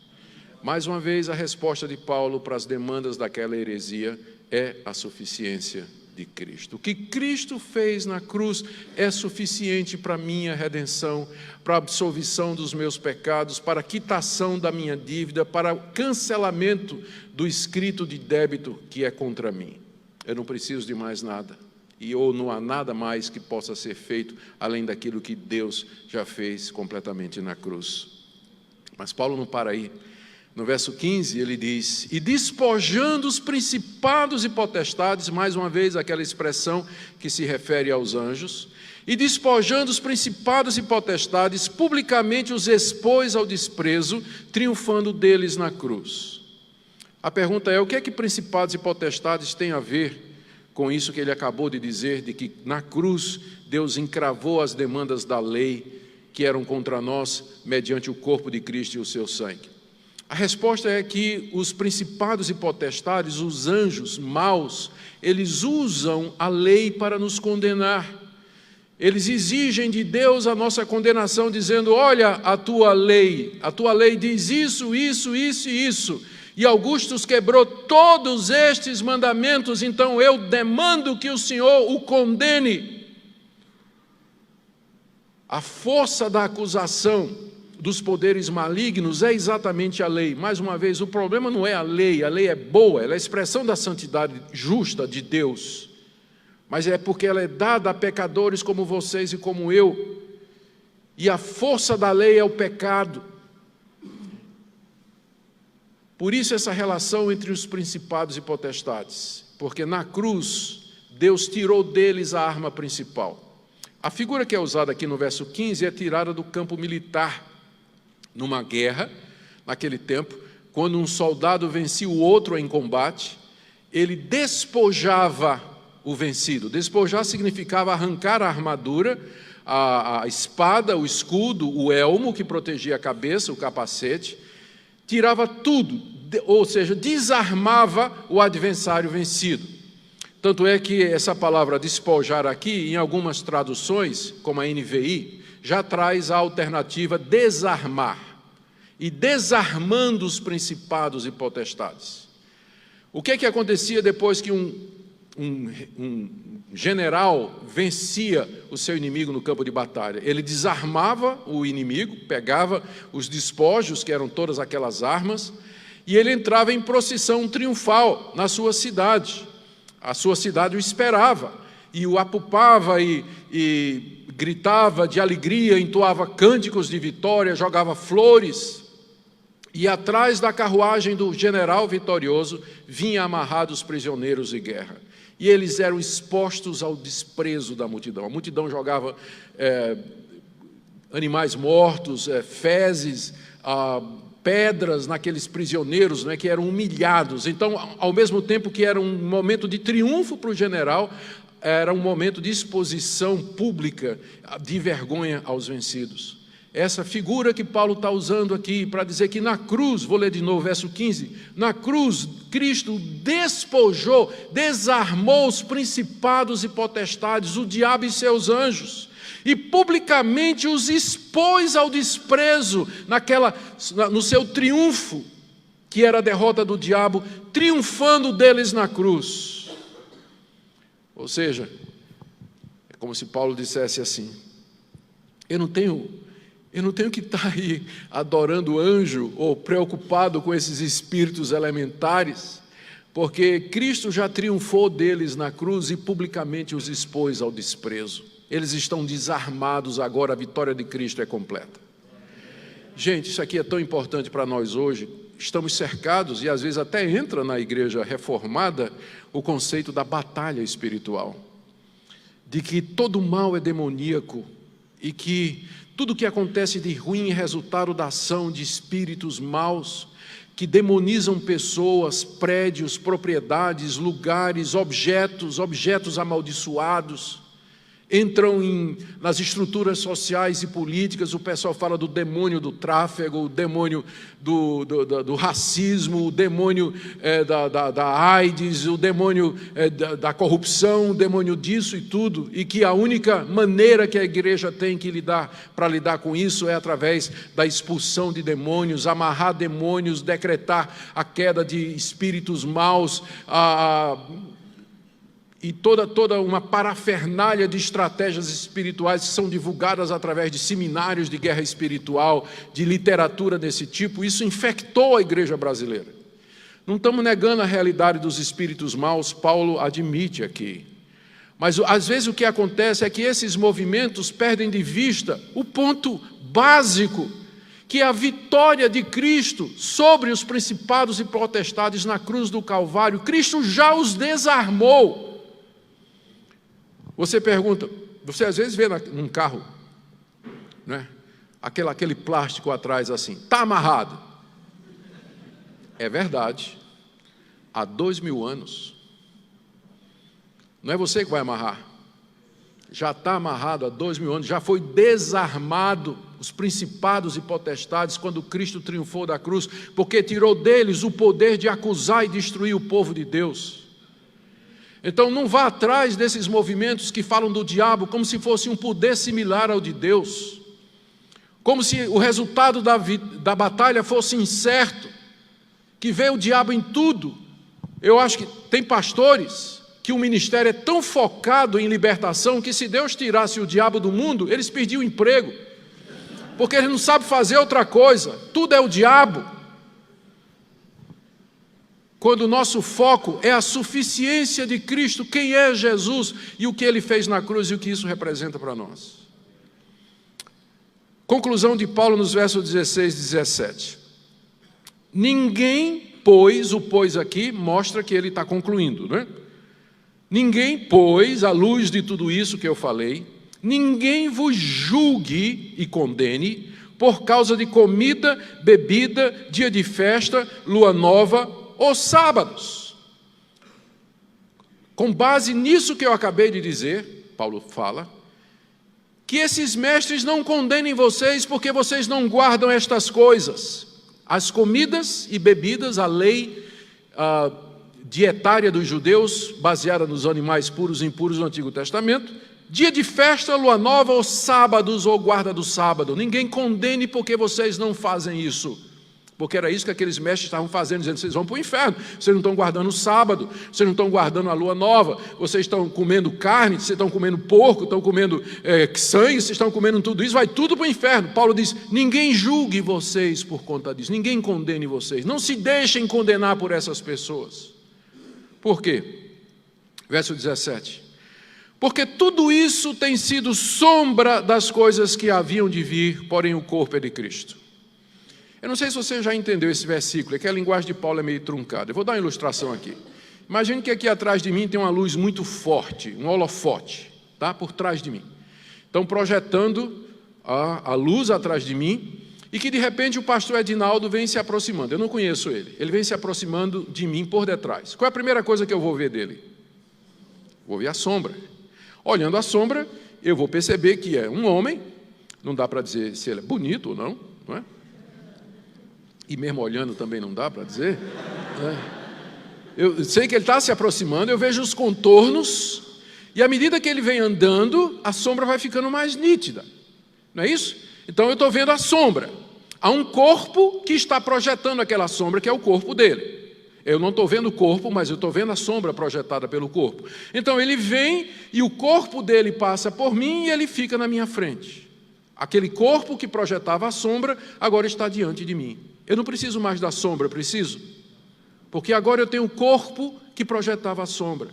Speaker 1: Mais uma vez, a resposta de Paulo para as demandas daquela heresia é a suficiência de Cristo. O que Cristo fez na cruz é suficiente para a minha redenção, para a absolvição dos meus pecados, para a quitação da minha dívida, para o cancelamento do escrito de débito que é contra mim. Eu não preciso de mais nada. ou não há nada mais que possa ser feito além daquilo que Deus já fez completamente na cruz. Mas Paulo não para aí. No verso 15 ele diz: e despojando os principados e potestades, mais uma vez aquela expressão que se refere aos anjos, e despojando os principados e potestades, publicamente os expôs ao desprezo, triunfando deles na cruz. A pergunta é: o que é que principados e potestades têm a ver com isso que ele acabou de dizer, de que na cruz Deus encravou as demandas da lei que eram contra nós, mediante o corpo de Cristo e o seu sangue? A resposta é que os principados e potestades, os anjos maus, eles usam a lei para nos condenar. Eles exigem de Deus a nossa condenação, dizendo: olha, a tua lei diz isso, isso, isso e isso, e Augustus quebrou todos estes mandamentos, então eu demando que o Senhor o condene. A força da acusação dos poderes malignos é exatamente a lei. Mais uma vez, o problema não é a lei é boa, ela é a expressão da santidade justa de Deus, mas é porque ela é dada a pecadores como vocês e como eu, e a força da lei é o pecado. Por isso essa relação entre os principados e potestades, porque na cruz Deus tirou deles a arma principal. A figura que é usada aqui no verso 15 é tirada do campo militar. Numa guerra, naquele tempo, quando um soldado vencia o outro em combate, ele despojava o vencido. Despojar significava arrancar a armadura, a espada, o escudo, o elmo que protegia a cabeça, o capacete, tirava tudo, ou seja, desarmava o adversário vencido. Tanto é que essa palavra despojar aqui, em algumas traduções, como a NVI, já traz a alternativa desarmar. E desarmando os principados e potestades. O que é que acontecia depois que um general vencia o seu inimigo no campo de batalha? Ele desarmava o inimigo, pegava os despojos, que eram todas aquelas armas, e ele entrava em procissão triunfal na sua cidade. A sua cidade o esperava, e o apupava e gritava de alegria, entoava cânticos de vitória, jogava flores. E atrás da carruagem do general vitorioso vinha amarrados prisioneiros de guerra. E eles eram expostos ao desprezo da multidão. A multidão jogava animais mortos, fezes, pedras naqueles prisioneiros, né, que eram humilhados. Então, ao mesmo tempo que era um momento de triunfo para o general, era um momento de exposição pública, de vergonha aos vencidos. Essa figura que Paulo está usando aqui para dizer que na cruz, vou ler de novo, verso 15, na cruz, Cristo despojou, desarmou os principados e potestades, o diabo e seus anjos, e publicamente os expôs ao desprezo, no seu triunfo, que era a derrota do diabo, triunfando deles na cruz. Ou seja, é como se Paulo dissesse assim: eu não tenho que estar aí adorando anjo ou preocupado com esses espíritos elementares, porque Cristo já triunfou deles na cruz e publicamente os expôs ao desprezo. Eles estão desarmados agora, a vitória de Cristo é completa. Gente, isso aqui é tão importante para nós hoje. Estamos cercados, e às vezes até entra na igreja reformada, o conceito da batalha espiritual, de que todo mal é demoníaco e que tudo que acontece de ruim é resultado da ação de espíritos maus que demonizam pessoas, prédios, propriedades, lugares, objetos amaldiçoados. Entram nas estruturas sociais e políticas. O pessoal fala do demônio do tráfego, o demônio do racismo, o demônio da AIDS, o demônio da corrupção, o demônio disso e tudo, e que a única maneira que a igreja tem que para lidar com isso é através da expulsão de demônios, amarrar demônios, decretar a queda de espíritos maus, e toda uma parafernália de estratégias espirituais que são divulgadas através de seminários de guerra espiritual, de literatura desse tipo. Isso infectou a igreja brasileira. Não estamos negando a realidade dos espíritos maus, Paulo admite aqui. Mas às vezes o que acontece é que esses movimentos perdem de vista o ponto básico, que é a vitória de Cristo sobre os principados e potestades na cruz do Calvário. Cristo já os desarmou. Você pergunta, você às vezes vê num carro, né, aquele plástico atrás assim, está amarrado. É verdade, há 2000 anos. Não é você que vai amarrar. Já está amarrado há 2000 anos, já foi desarmado os principados e potestades quando Cristo triunfou da cruz, porque tirou deles o poder de acusar e destruir o povo de Deus. Então não vá atrás desses movimentos que falam do diabo como se fosse um poder similar ao de Deus, como se o resultado da batalha fosse incerto, que vê o diabo em tudo. Eu acho que tem pastores que o ministério é tão focado em libertação que se Deus tirasse o diabo do mundo, eles perdiam o emprego, porque eles não sabem fazer outra coisa, tudo é o diabo. Quando o nosso foco é a suficiência de Cristo, quem é Jesus e o que Ele fez na cruz e o que isso representa para nós. Conclusão de Paulo nos versos 16 e 17. Ninguém, pois, o pois aqui mostra que ele está concluindo, né? Ninguém, pois, à luz de tudo isso que eu falei, ninguém vos julgue e condene por causa de comida, bebida, dia de festa, lua nova ou sábados. Com base nisso que eu acabei de dizer, Paulo fala, que esses mestres não condenem vocês porque vocês não guardam estas coisas. As comidas e bebidas, a lei dietária dos judeus, baseada nos animais puros e impuros do Antigo Testamento, dia de festa, lua nova ou sábados ou guarda do sábado. Ninguém condene porque vocês não fazem isso. Porque era isso que aqueles mestres estavam fazendo, dizendo, vocês vão para o inferno, vocês não estão guardando o sábado, vocês não estão guardando a lua nova, vocês estão comendo carne, vocês estão comendo porco, estão comendo sangue, vocês estão comendo tudo isso, vai tudo para o inferno. Paulo diz, ninguém julgue vocês por conta disso, ninguém condene vocês, não se deixem condenar por essas pessoas. Por quê? Verso 17. Porque tudo isso tem sido sombra das coisas que haviam de vir, porém o corpo é de Cristo. Eu não sei se você já entendeu esse versículo, é que a linguagem de Paulo é meio truncada. Eu vou dar uma ilustração aqui. Imagine que aqui atrás de mim tem uma luz muito forte, um holofote, tá? Por trás de mim. Estão projetando a luz atrás de mim e que de repente o pastor Edinaldo vem se aproximando. Eu não conheço ele. Ele vem se aproximando de mim por detrás. Qual é a primeira coisa que eu vou ver dele? Vou ver a sombra. Olhando a sombra, eu vou perceber que é um homem. Não dá para dizer se ele é bonito ou não, não é? E mesmo olhando também não dá para dizer. Eu sei que ele está se aproximando, eu vejo os contornos, e à medida que ele vem andando, a sombra vai ficando mais nítida. Não é isso? Então eu estou vendo a sombra. Há um corpo que está projetando aquela sombra, que é o corpo dele. Eu não estou vendo o corpo, mas eu estou vendo a sombra projetada pelo corpo. Então ele vem e o corpo dele passa por mim e ele fica na minha frente. Aquele corpo que projetava a sombra, agora está diante de mim. Eu não preciso mais da sombra, preciso? Porque agora eu tenho o corpo que projetava a sombra.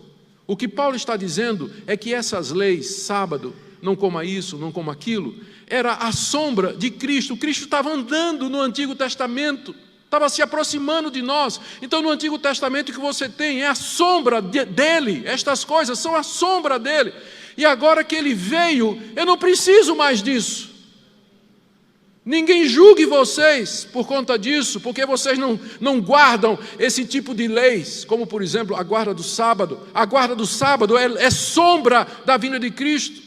Speaker 1: O que Paulo está dizendo é que essas leis, sábado, não coma isso, não coma aquilo, era a sombra de Cristo. Cristo estava andando no Antigo Testamento, estava se aproximando de nós. Então no Antigo Testamento o que você tem é a sombra dele, estas coisas são a sombra dele. E agora que ele veio, eu não preciso mais disso. Ninguém julgue vocês por conta disso, porque vocês não guardam esse tipo de leis, como por exemplo a guarda do sábado. A guarda do sábado é sombra da vinda de Cristo,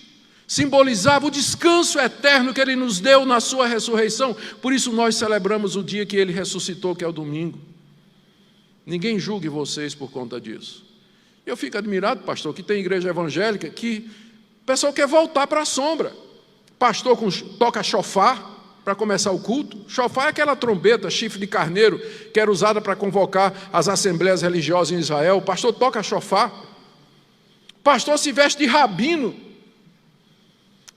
Speaker 1: simbolizava o descanso eterno que Ele nos deu na sua ressurreição. Por isso nós celebramos o dia que Ele ressuscitou, que é o domingo. Ninguém julgue vocês por conta disso. Eu fico admirado, pastor, que tem igreja evangélica que o pessoal quer voltar para a sombra. Pastor toca chofar para começar o culto. Chofar é aquela trombeta, chifre de carneiro, que era usada para convocar as assembleias religiosas em Israel. O pastor toca chofar. O pastor se veste de rabino.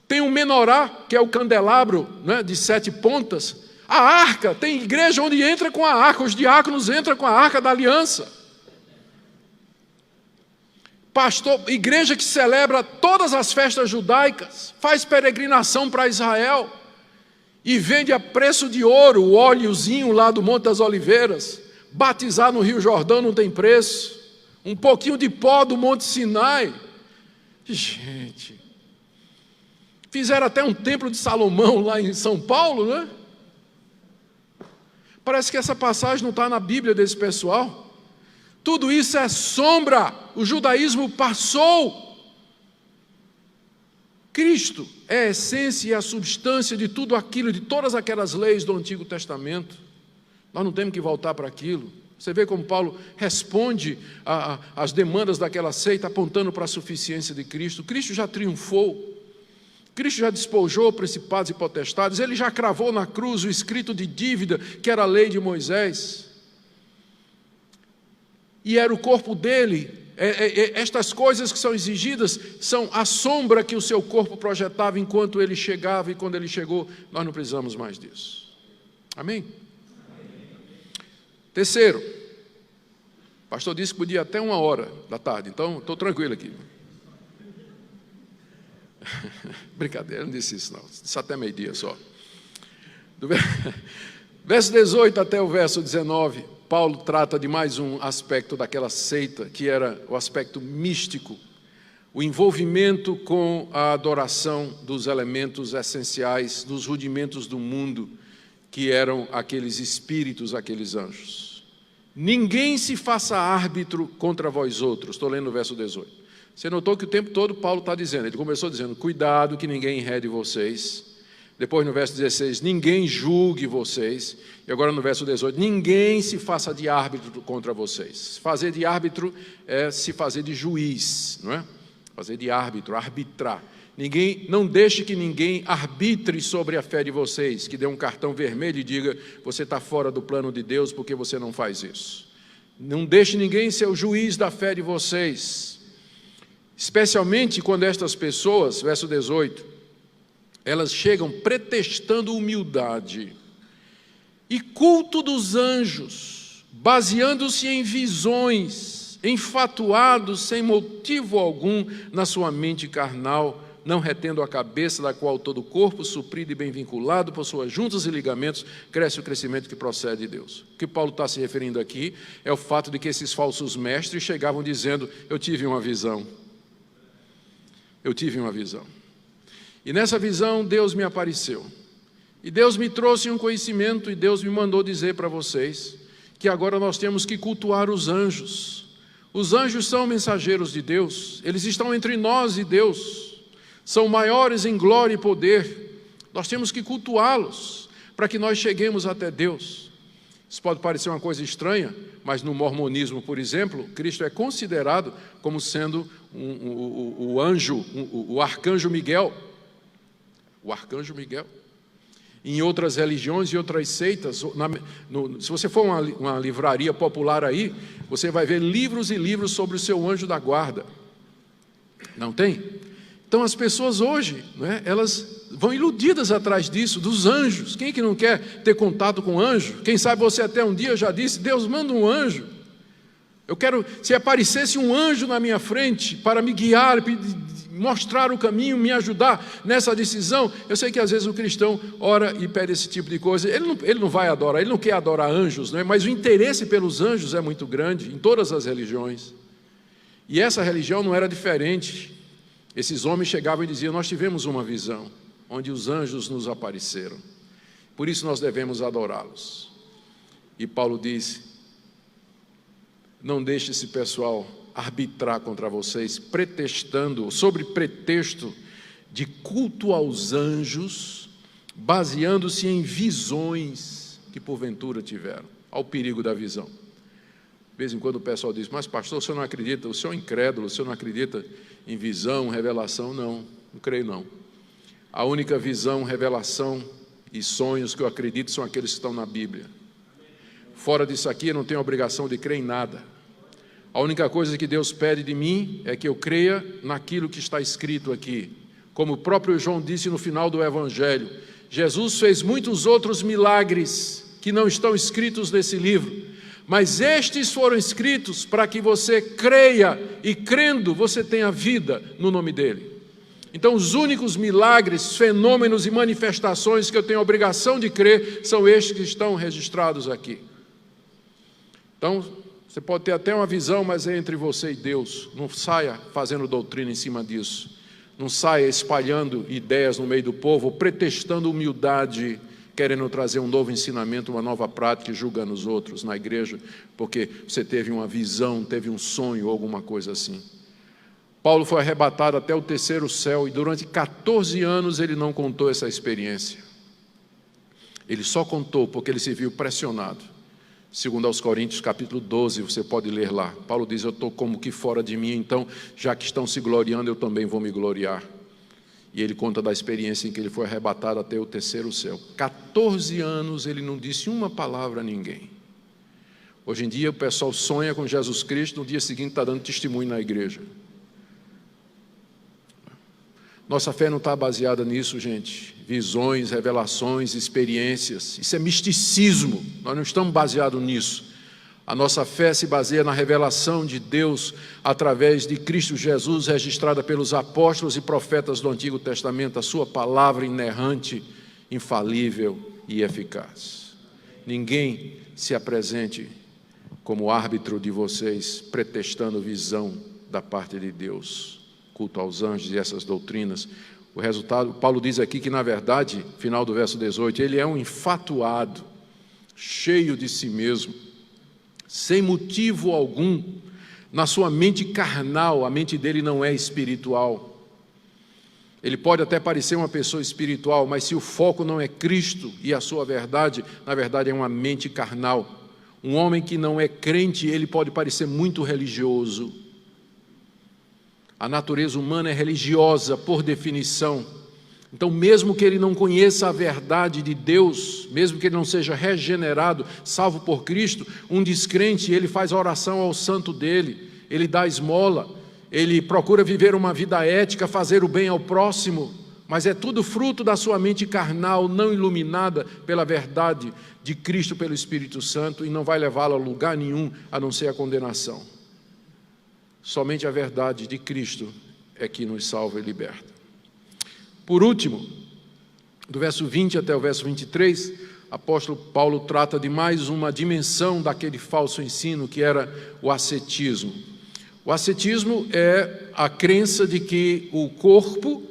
Speaker 1: Tem um menorá, que é o candelabro, né, de 7 pontas. A arca, tem igreja onde entra com a arca, os diáconos entram com a arca da aliança. Pastor, igreja que celebra todas as festas judaicas, faz peregrinação para Israel e vende a preço de ouro o óleozinho lá do Monte das Oliveiras. Batizar no Rio Jordão não tem preço. Um pouquinho de pó do Monte Sinai. Gente, fizeram até um templo de Salomão lá em São Paulo, né? Parece que essa passagem não está na Bíblia desse pessoal. Tudo isso é sombra. O judaísmo passou. Cristo é a essência e a substância de tudo aquilo, de todas aquelas leis do Antigo Testamento. Nós não temos que voltar para aquilo. Você vê como Paulo responde às demandas daquela seita, apontando para a suficiência de Cristo. Cristo já triunfou. Cristo já despojou principados e potestades. Ele já cravou na cruz o escrito de dívida, que era a lei de Moisés. E era o corpo dele. Estas coisas que são exigidas são a sombra que o seu corpo projetava enquanto ele chegava, e quando ele chegou, nós não precisamos mais disso. Amém? Terceiro, o pastor disse que podia ir até 13h, então estou tranquilo aqui. Brincadeira, não disse isso não, disse até meio-dia só. Do verso 18 até o verso 19, Paulo trata de mais um aspecto daquela seita, que era o aspecto místico, o envolvimento com a adoração dos elementos essenciais, dos rudimentos do mundo, que eram aqueles espíritos, aqueles anjos. Ninguém se faça árbitro contra vós outros. Estou lendo o verso 18. Você notou que o tempo todo Paulo está dizendo, ele começou dizendo, cuidado que ninguém enrede vocês. Depois no verso 16, ninguém julgue vocês. E agora no verso 18, ninguém se faça de árbitro contra vocês. Fazer de árbitro é se fazer de juiz, não é? Fazer de árbitro, arbitrar. Não deixe que ninguém arbitre sobre a fé de vocês, que dê um cartão vermelho e diga, você está fora do plano de Deus porque você não faz isso. Não deixe ninguém ser o juiz da fé de vocês. Especialmente quando estas pessoas, verso 18, elas chegam pretextando humildade e culto dos anjos, baseando-se em visões, enfatuados sem motivo algum na sua mente carnal, não retendo a cabeça, da qual todo o corpo, suprido e bem vinculado por suas juntas e ligamentos, cresce o crescimento que procede de Deus. O que Paulo está se referindo aqui é o fato de que esses falsos mestres chegavam dizendo, eu tive uma visão. Eu tive uma visão. E nessa visão Deus me apareceu. E Deus me trouxe um conhecimento, e Deus me mandou dizer para vocês que agora nós temos que cultuar os anjos. Os anjos são mensageiros de Deus, eles estão entre nós e Deus. São maiores em glória e poder. Nós temos que cultuá-los para que nós cheguemos até Deus. Isso pode parecer uma coisa estranha, mas no mormonismo, por exemplo, Cristo é considerado como sendo o anjo, o arcanjo Miguel. O arcanjo Miguel. Em outras religiões e outras seitas, se você for uma livraria popular aí, você vai ver livros e livros sobre o seu anjo da guarda. Não tem? Então as pessoas hoje, elas vão iludidas atrás disso, dos anjos. Quem é que não quer ter contato com anjo? Quem sabe você até um dia já disse, Deus manda um anjo. Eu quero, se aparecesse um anjo na minha frente para me guiar, mostrar o caminho, me ajudar nessa decisão. Eu sei que às vezes o cristão ora e pede esse tipo de coisa. Ele não vai adorar, ele não quer adorar anjos, mas o interesse pelos anjos é muito grande em todas as religiões. E essa religião não era diferente. Esses homens chegavam e diziam, nós tivemos uma visão, onde os anjos nos apareceram. Por isso nós devemos adorá-los. E Paulo disse, não deixe esse pessoal arbitrar contra vocês, pretextando, sob pretexto de culto aos anjos, baseando-se em visões que porventura tiveram. Ao perigo da visão. De vez em quando o pessoal diz, mas pastor, o senhor não acredita, o senhor é incrédulo, o senhor não acredita em visão, revelação? Não creio não. A única visão, revelação e sonhos que eu acredito são aqueles que estão na Bíblia. Fora disso aqui eu não tenho obrigação de crer em nada. A única coisa que Deus pede de mim é que eu creia naquilo que está escrito aqui. Como o próprio João disse no final do Evangelho, Jesus fez muitos outros milagres que não estão escritos nesse livro, Mas estes foram escritos para que você creia, e crendo você tenha vida no nome dele. Então os únicos milagres, fenômenos e manifestações que eu tenho a obrigação de crer são estes que estão registrados aqui. Então você pode ter até uma visão, mas é entre você e Deus. Não saia fazendo doutrina em cima disso. Não saia espalhando ideias no meio do povo, ou pretextando humildade, querendo trazer um novo ensinamento, uma nova prática e julgando os outros na igreja, porque você teve uma visão, teve um sonho ou alguma coisa assim. Paulo foi arrebatado até o terceiro céu e durante 14 anos ele não contou essa experiência. Ele só contou porque ele se viu pressionado. Segundo aos Coríntios, capítulo 12, você pode ler lá. Paulo diz, eu estou como que fora de mim, então, já que estão se gloriando, eu também vou me gloriar. E ele conta da experiência em que ele foi arrebatado até o terceiro céu. 14 anos ele não disse uma palavra a ninguém. Hoje em dia o pessoal sonha com Jesus Cristo, no dia seguinte está dando testemunho na igreja. Nossa fé não está baseada nisso, gente. Visões, revelações, experiências. Isso é misticismo. Nós não estamos baseados nisso. A nossa fé se baseia na revelação de Deus através de Cristo Jesus, registrada pelos apóstolos e profetas do Antigo Testamento, a sua palavra inerrante, infalível e eficaz. Ninguém se apresente como árbitro de vocês, pretextando visão da parte de Deus. Culto aos anjos e essas doutrinas. O resultado, Paulo diz aqui que na verdade, final do verso 18, ele é um infatuado, cheio de si mesmo, sem motivo algum, na sua mente carnal, a mente dele não é espiritual. Ele pode até parecer uma pessoa espiritual, mas se o foco não é Cristo e a sua verdade, na verdade é uma mente carnal. Um homem que não é crente, ele pode parecer muito religioso. A natureza humana é religiosa por definição. Então, mesmo que ele não conheça a verdade de Deus, mesmo que ele não seja regenerado, salvo por Cristo, um descrente, ele faz a oração ao santo dele, ele dá esmola, ele procura viver uma vida ética, fazer o bem ao próximo, mas é tudo fruto da sua mente carnal, não iluminada pela verdade de Cristo pelo Espírito Santo, e não vai levá-lo a lugar nenhum, a não ser a condenação. Somente a verdade de Cristo é que nos salva e liberta. Por último, do verso 20 até o verso 23, apóstolo Paulo trata de mais uma dimensão daquele falso ensino que era o ascetismo. O ascetismo é a crença de que o corpo,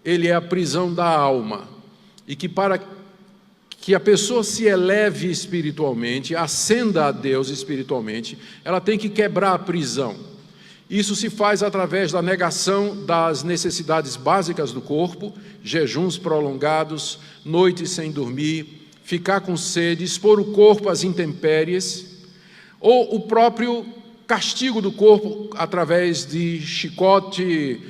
Speaker 1: ele é a prisão da alma, e que para que a pessoa se eleve espiritualmente, ascenda a Deus espiritualmente, ela tem que quebrar a prisão. Isso se faz através da negação das necessidades básicas do corpo, jejuns prolongados, noites sem dormir, ficar com sede, expor o corpo às intempéries, ou o próprio castigo do corpo através de chicote,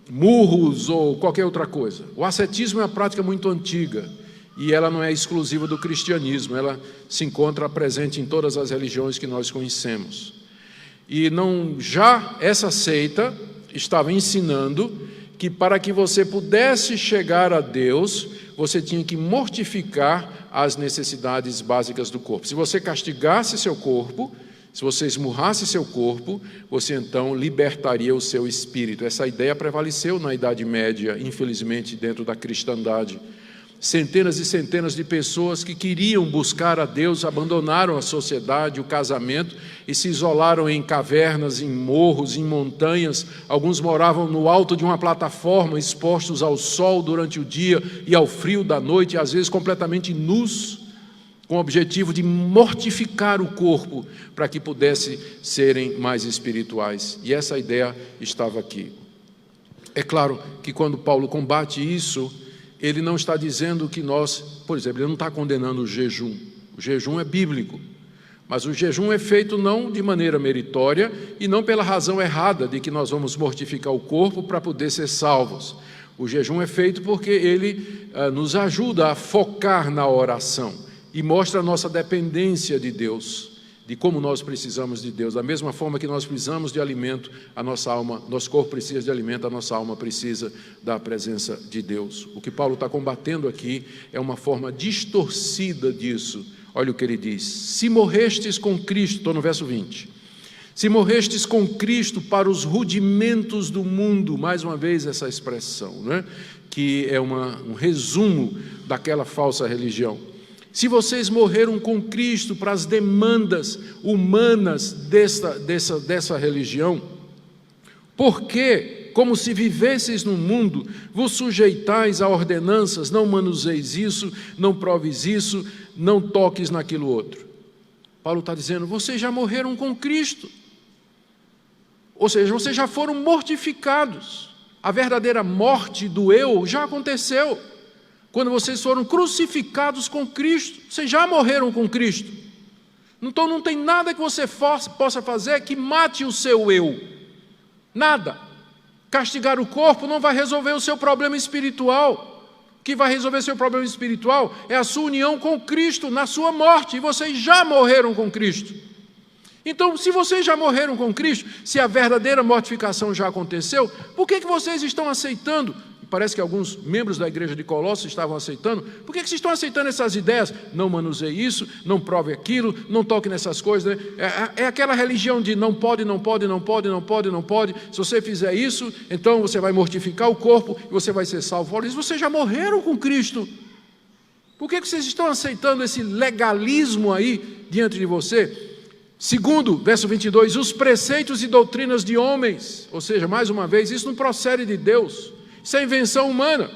Speaker 1: murros ou qualquer outra coisa. O ascetismo é uma prática muito antiga e ela não é exclusiva do cristianismo, ela se encontra presente em todas as religiões que nós conhecemos. E já essa seita estava ensinando que para que você pudesse chegar a Deus, você tinha que mortificar as necessidades básicas do corpo. Se você castigasse seu corpo, se você esmurrasse seu corpo, você então libertaria o seu espírito. Essa ideia prevaleceu na Idade Média, infelizmente, dentro da cristandade. Centenas e centenas de pessoas que queriam buscar a Deus abandonaram a sociedade, o casamento e se isolaram em cavernas, em morros, em montanhas. Alguns moravam no alto de uma plataforma, expostos ao sol durante o dia e ao frio da noite, às vezes completamente nus, com o objetivo de mortificar o corpo para que pudessem serem mais espirituais. E essa ideia estava aqui. É claro que quando Paulo combate isso, ele não está dizendo que nós, por exemplo, ele não está condenando o jejum. O jejum é bíblico, mas o jejum é feito não de maneira meritória e não pela razão errada de que nós vamos mortificar o corpo para poder ser salvos. O jejum é feito porque ele nos ajuda a focar na oração e mostra a nossa dependência de Deus, de como nós precisamos de Deus. Da mesma forma que nós precisamos de alimento, a nossa alma, nosso corpo precisa de alimento, a nossa alma precisa da presença de Deus. O que Paulo está combatendo aqui é uma forma distorcida disso, Olha o que ele diz: se morrestes com Cristo, estou no verso 20, se morrestes com Cristo para os rudimentos do mundo, mais uma vez essa expressão, né? Que é um resumo daquela falsa religião. Se vocês morreram com Cristo para as demandas humanas dessa religião, por que, como se vivesseis no mundo, vos sujeitais a ordenanças, não manuseis isso, não proves isso, não toques naquilo outro? Paulo está dizendo, vocês já morreram com Cristo. Ou seja, vocês já foram mortificados. A verdadeira morte do eu já aconteceu. Quando vocês foram crucificados com Cristo, vocês já morreram com Cristo. Então não tem nada que você possa fazer que mate o seu eu. Nada. Castigar o corpo não vai resolver o seu problema espiritual. O que vai resolver seu problema espiritual é a sua união com Cristo na sua morte. E vocês já morreram com Cristo. Então, se vocês já morreram com Cristo, se a verdadeira mortificação já aconteceu, por que vocês estão aceitando? Parece que alguns membros da igreja de Colossos estavam aceitando. Por que vocês estão aceitando essas ideias? Não manuseie isso, não prove aquilo, não toque nessas coisas. Né? É aquela religião de não pode, não pode, não pode, não pode, não pode. Se você fizer isso, então você vai mortificar o corpo e você vai ser salvo. Olha, vocês já morreram com Cristo. Por que vocês estão aceitando esse legalismo aí diante de você? Segundo, verso 22, os preceitos e doutrinas de homens. Ou seja, mais uma vez, isso não procede de Deus. Isso é invenção humana.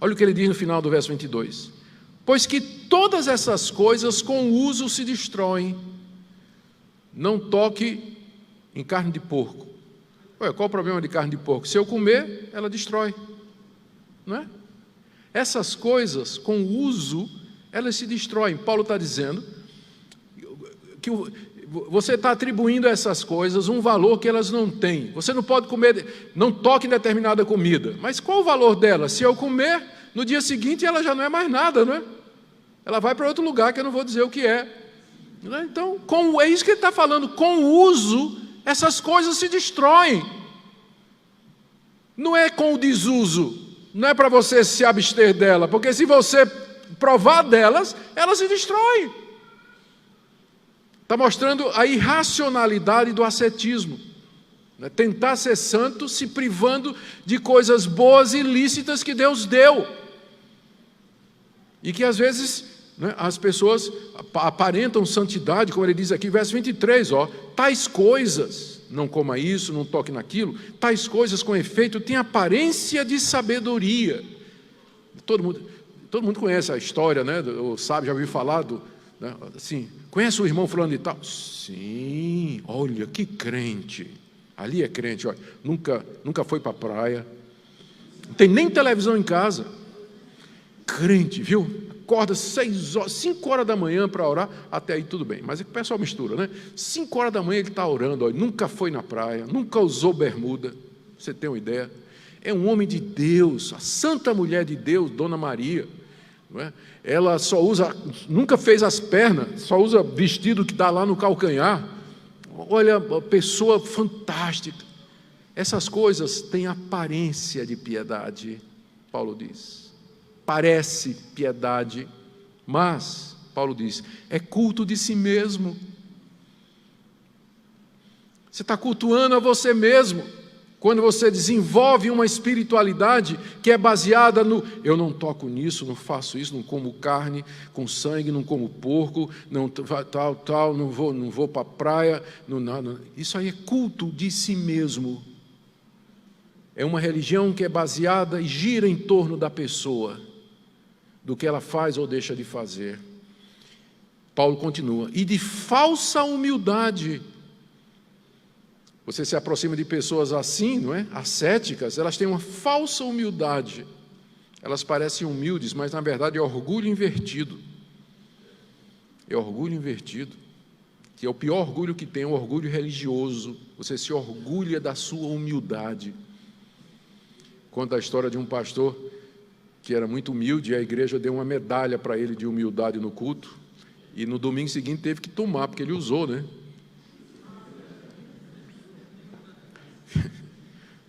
Speaker 1: Olha o que ele diz no final do verso 22. Pois que todas essas coisas com o uso se destroem. Não toque em carne de porco. Ué, qual o problema de carne de porco? Se eu comer, ela destrói. Não é? Essas coisas com o uso, elas se destroem. Paulo está dizendo que você está atribuindo a essas coisas um valor que elas não têm. Você não pode comer, não toque em determinada comida. Mas qual o valor dela? Se eu comer, no dia seguinte ela já não é mais nada, não é? Ela vai para outro lugar que eu não vou dizer o que é. Então, é isso que ele está falando. Com o uso, essas coisas se destroem. Não é com o desuso. Não é para você se abster dela. Porque se você provar delas, elas se destroem. Está mostrando a irracionalidade do ascetismo. Tentar ser santo se privando de coisas boas e lícitas que Deus deu. E que às vezes as pessoas aparentam santidade, como ele diz aqui, verso 23, tais coisas, não coma isso, não toque naquilo, tais coisas com efeito têm aparência de sabedoria. Todo mundo conhece a história, né? Ou sabe, já ouviu falar assim, conhece o irmão fulano de tal? Sim, olha, que crente. Ali é crente, olha, nunca foi para a praia. Não tem nem televisão em casa. Crente, viu? Acorda 5 horas da manhã para orar, até aí tudo bem. Mas é que o pessoal mistura, né? 5 horas da manhã ele está orando, olha, nunca foi na praia, nunca usou bermuda. Você tem uma ideia? É um homem de Deus, a santa mulher de Deus, Dona Maria. Não é? Ela só usa, nunca fez as pernas, só usa vestido que dá lá no calcanhar. Olha, pessoa fantástica. Essas coisas têm aparência de piedade, Paulo diz. Parece piedade, mas, Paulo diz, é culto de si mesmo. Você está cultuando a você mesmo. Quando você desenvolve uma espiritualidade que é baseada no eu não toco nisso, não faço isso, não como carne com sangue, não como porco, não tal, não vou para a praia, não nada. Isso aí é culto de si mesmo. É uma religião que é baseada e gira em torno da pessoa, do que ela faz ou deixa de fazer. Paulo continua, e de falsa humildade. Você se aproxima de pessoas assim, não é? Ascéticas, elas têm uma falsa humildade. Elas parecem humildes, mas na verdade é orgulho invertido. É orgulho invertido. Que é o pior orgulho que tem, o orgulho religioso. Você se orgulha da sua humildade. Conta a história de um pastor que era muito humilde e a igreja deu uma medalha para ele de humildade no culto. E no domingo seguinte teve que tomar, porque ele usou, né?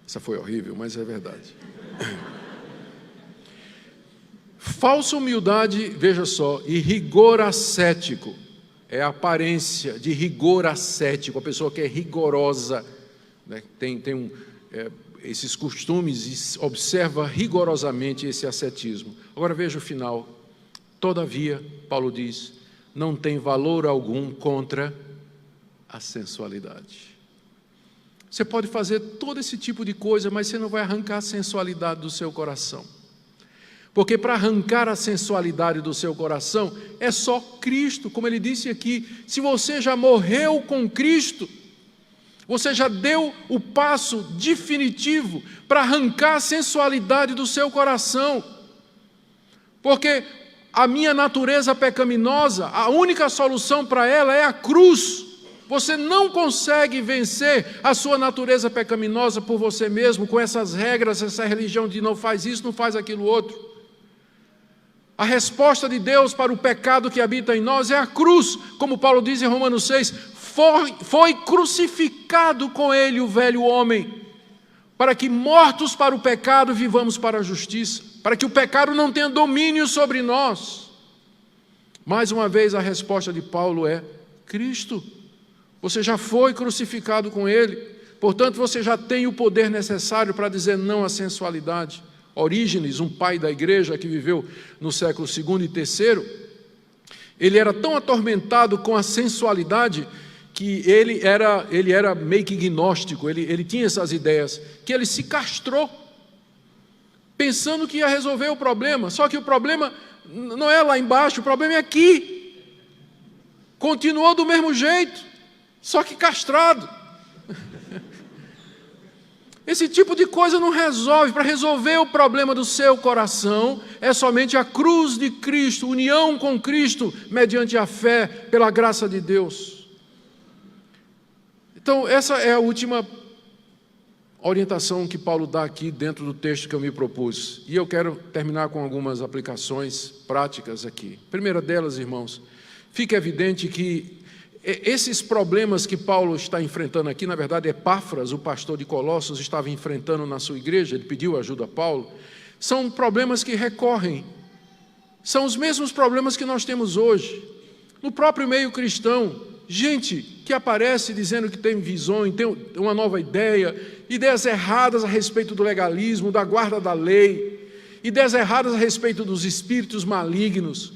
Speaker 1: Essa foi horrível, mas é verdade. Falsa humildade, veja só, e rigor ascético. É a aparência de rigor ascético, a pessoa que é rigorosa, né? Tem esses costumes e observa rigorosamente esse ascetismo. Agora veja o final. Todavia, Paulo diz, não tem valor algum contra a sensualidade. Você pode fazer todo esse tipo de coisa, mas você não vai arrancar a sensualidade do seu coração. Porque para arrancar a sensualidade do seu coração, é só Cristo, como ele disse aqui. Se você já morreu com Cristo, você já deu o passo definitivo para arrancar a sensualidade do seu coração. Porque a minha natureza pecaminosa, a única solução para ela é a cruz. Você não consegue vencer a sua natureza pecaminosa por você mesmo, com essas regras, essa religião de não faz isso, não faz aquilo outro. A resposta de Deus para o pecado que habita em nós é a cruz, como Paulo diz em Romanos 6, foi crucificado com ele o velho homem, para que mortos para o pecado vivamos para a justiça, para que o pecado não tenha domínio sobre nós. Mais uma vez a resposta de Paulo é Cristo. Você já foi crucificado com ele, portanto você já tem o poder necessário para dizer não à sensualidade. Orígenes, um pai da igreja que viveu no século II e III, ele era tão atormentado com a sensualidade que ele era meio que gnóstico, ele tinha essas ideias, que ele se castrou, pensando que ia resolver o problema, só que o problema não é lá embaixo, o problema é aqui. Continuou do mesmo jeito, só que castrado. Esse tipo de coisa não resolve. Para resolver o problema do seu coração, é somente a cruz de Cristo, união com Cristo, mediante a fé, pela graça de Deus. Então, essa é a última orientação que Paulo dá aqui dentro do texto que eu me propus. E eu quero terminar com algumas aplicações práticas aqui. Primeira delas, irmãos, fica evidente que esses problemas que Paulo está enfrentando aqui, na verdade, Epáfras, o pastor de Colossos, estava enfrentando na sua igreja, ele pediu ajuda a Paulo, são problemas que recorrem, são os mesmos problemas que nós temos hoje. No próprio meio cristão, gente que aparece dizendo que tem visões, tem uma nova ideia, ideias erradas a respeito do legalismo, da guarda da lei, ideias erradas a respeito dos espíritos malignos,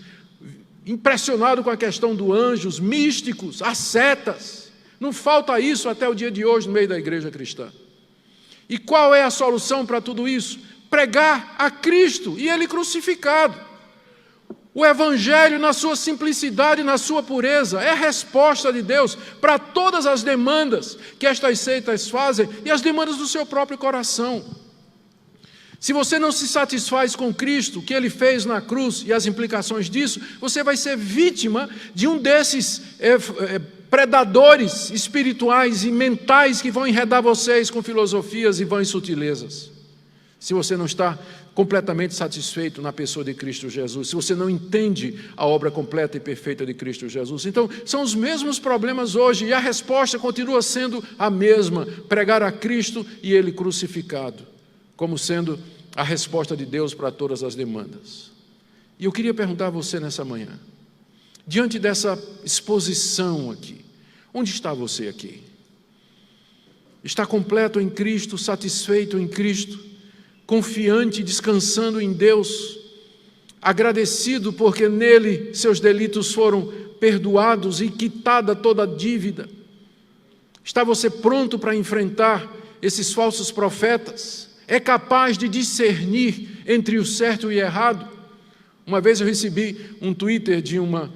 Speaker 1: impressionado com a questão dos anjos, místicos, ascetas. Não falta isso até o dia de hoje no meio da igreja cristã. E qual é a solução para tudo isso? Pregar a Cristo e Ele crucificado. O Evangelho na sua simplicidade e na sua pureza é a resposta de Deus para todas as demandas que estas seitas fazem e as demandas do seu próprio coração. Se você não se satisfaz com Cristo, o que Ele fez na cruz e as implicações disso, você vai ser vítima de um desses predadores espirituais e mentais que vão enredar vocês com filosofias e vãs sutilezas. Se você não está completamente satisfeito na pessoa de Cristo Jesus, se você não entende a obra completa e perfeita de Cristo Jesus. Então, são os mesmos problemas hoje e a resposta continua sendo a mesma: pregar a Cristo e Ele crucificado, como sendo a resposta de Deus para todas as demandas. E eu queria perguntar a você nessa manhã, diante dessa exposição aqui, onde está você aqui? Está completo em Cristo, satisfeito em Cristo, confiante, descansando em Deus, agradecido porque nele seus delitos foram perdoados e quitada toda a dívida? Está você pronto para enfrentar esses falsos profetas? É capaz de discernir entre o certo e o errado? Uma vez eu recebi um Twitter de uma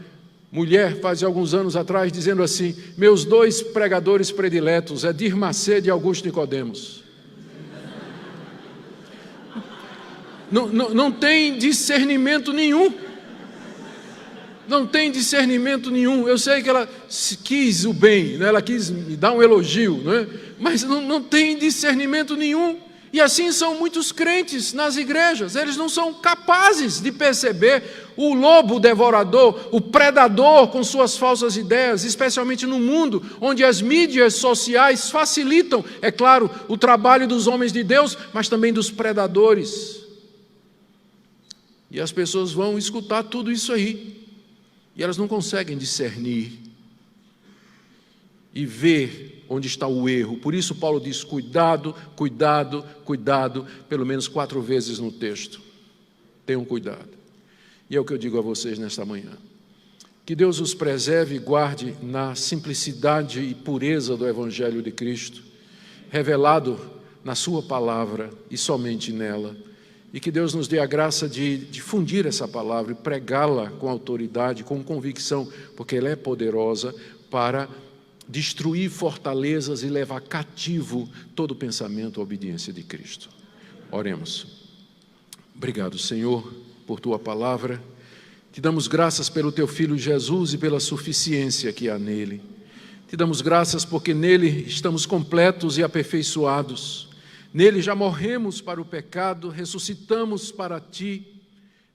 Speaker 1: mulher, faz alguns anos atrás, dizendo assim: meus dois pregadores prediletos, Edir Macedo e Augusto Nicodemos. Não tem discernimento nenhum. Não tem discernimento nenhum. Eu sei que ela quis o bem, né? Ela quis me dar um elogio, né? Mas não tem discernimento nenhum. E assim são muitos crentes nas igrejas. Eles não são capazes de perceber o lobo devorador, o predador com suas falsas ideias, especialmente no mundo onde as mídias sociais facilitam, é claro, o trabalho dos homens de Deus, mas também dos predadores. E as pessoas vão escutar tudo isso aí, e elas não conseguem discernir e ver onde está o erro. Por isso Paulo diz: cuidado, cuidado, cuidado, pelo menos 4 vezes no texto. Tenham cuidado. E é o que eu digo a vocês nesta manhã. Que Deus os preserve e guarde na simplicidade e pureza do Evangelho de Cristo, revelado na sua palavra e somente nela. E que Deus nos dê a graça de difundir essa palavra e pregá-la com autoridade, com convicção, porque ela é poderosa para destruir fortalezas e levar cativo todo pensamento à obediência de Cristo. Oremos. Obrigado, Senhor, por Tua palavra. Te damos graças pelo Teu Filho Jesus e pela suficiência que há nele. Te damos graças porque nele estamos completos e aperfeiçoados. Nele já morremos para o pecado, ressuscitamos para Ti.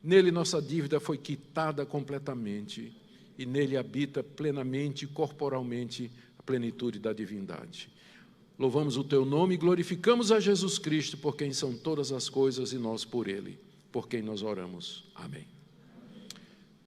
Speaker 1: Nele nossa dívida foi quitada completamente. E nele habita plenamente, corporalmente, a plenitude da divindade. Louvamos o Teu nome e glorificamos a Jesus Cristo, por quem são todas as coisas e nós por Ele, por quem nós oramos. Amém.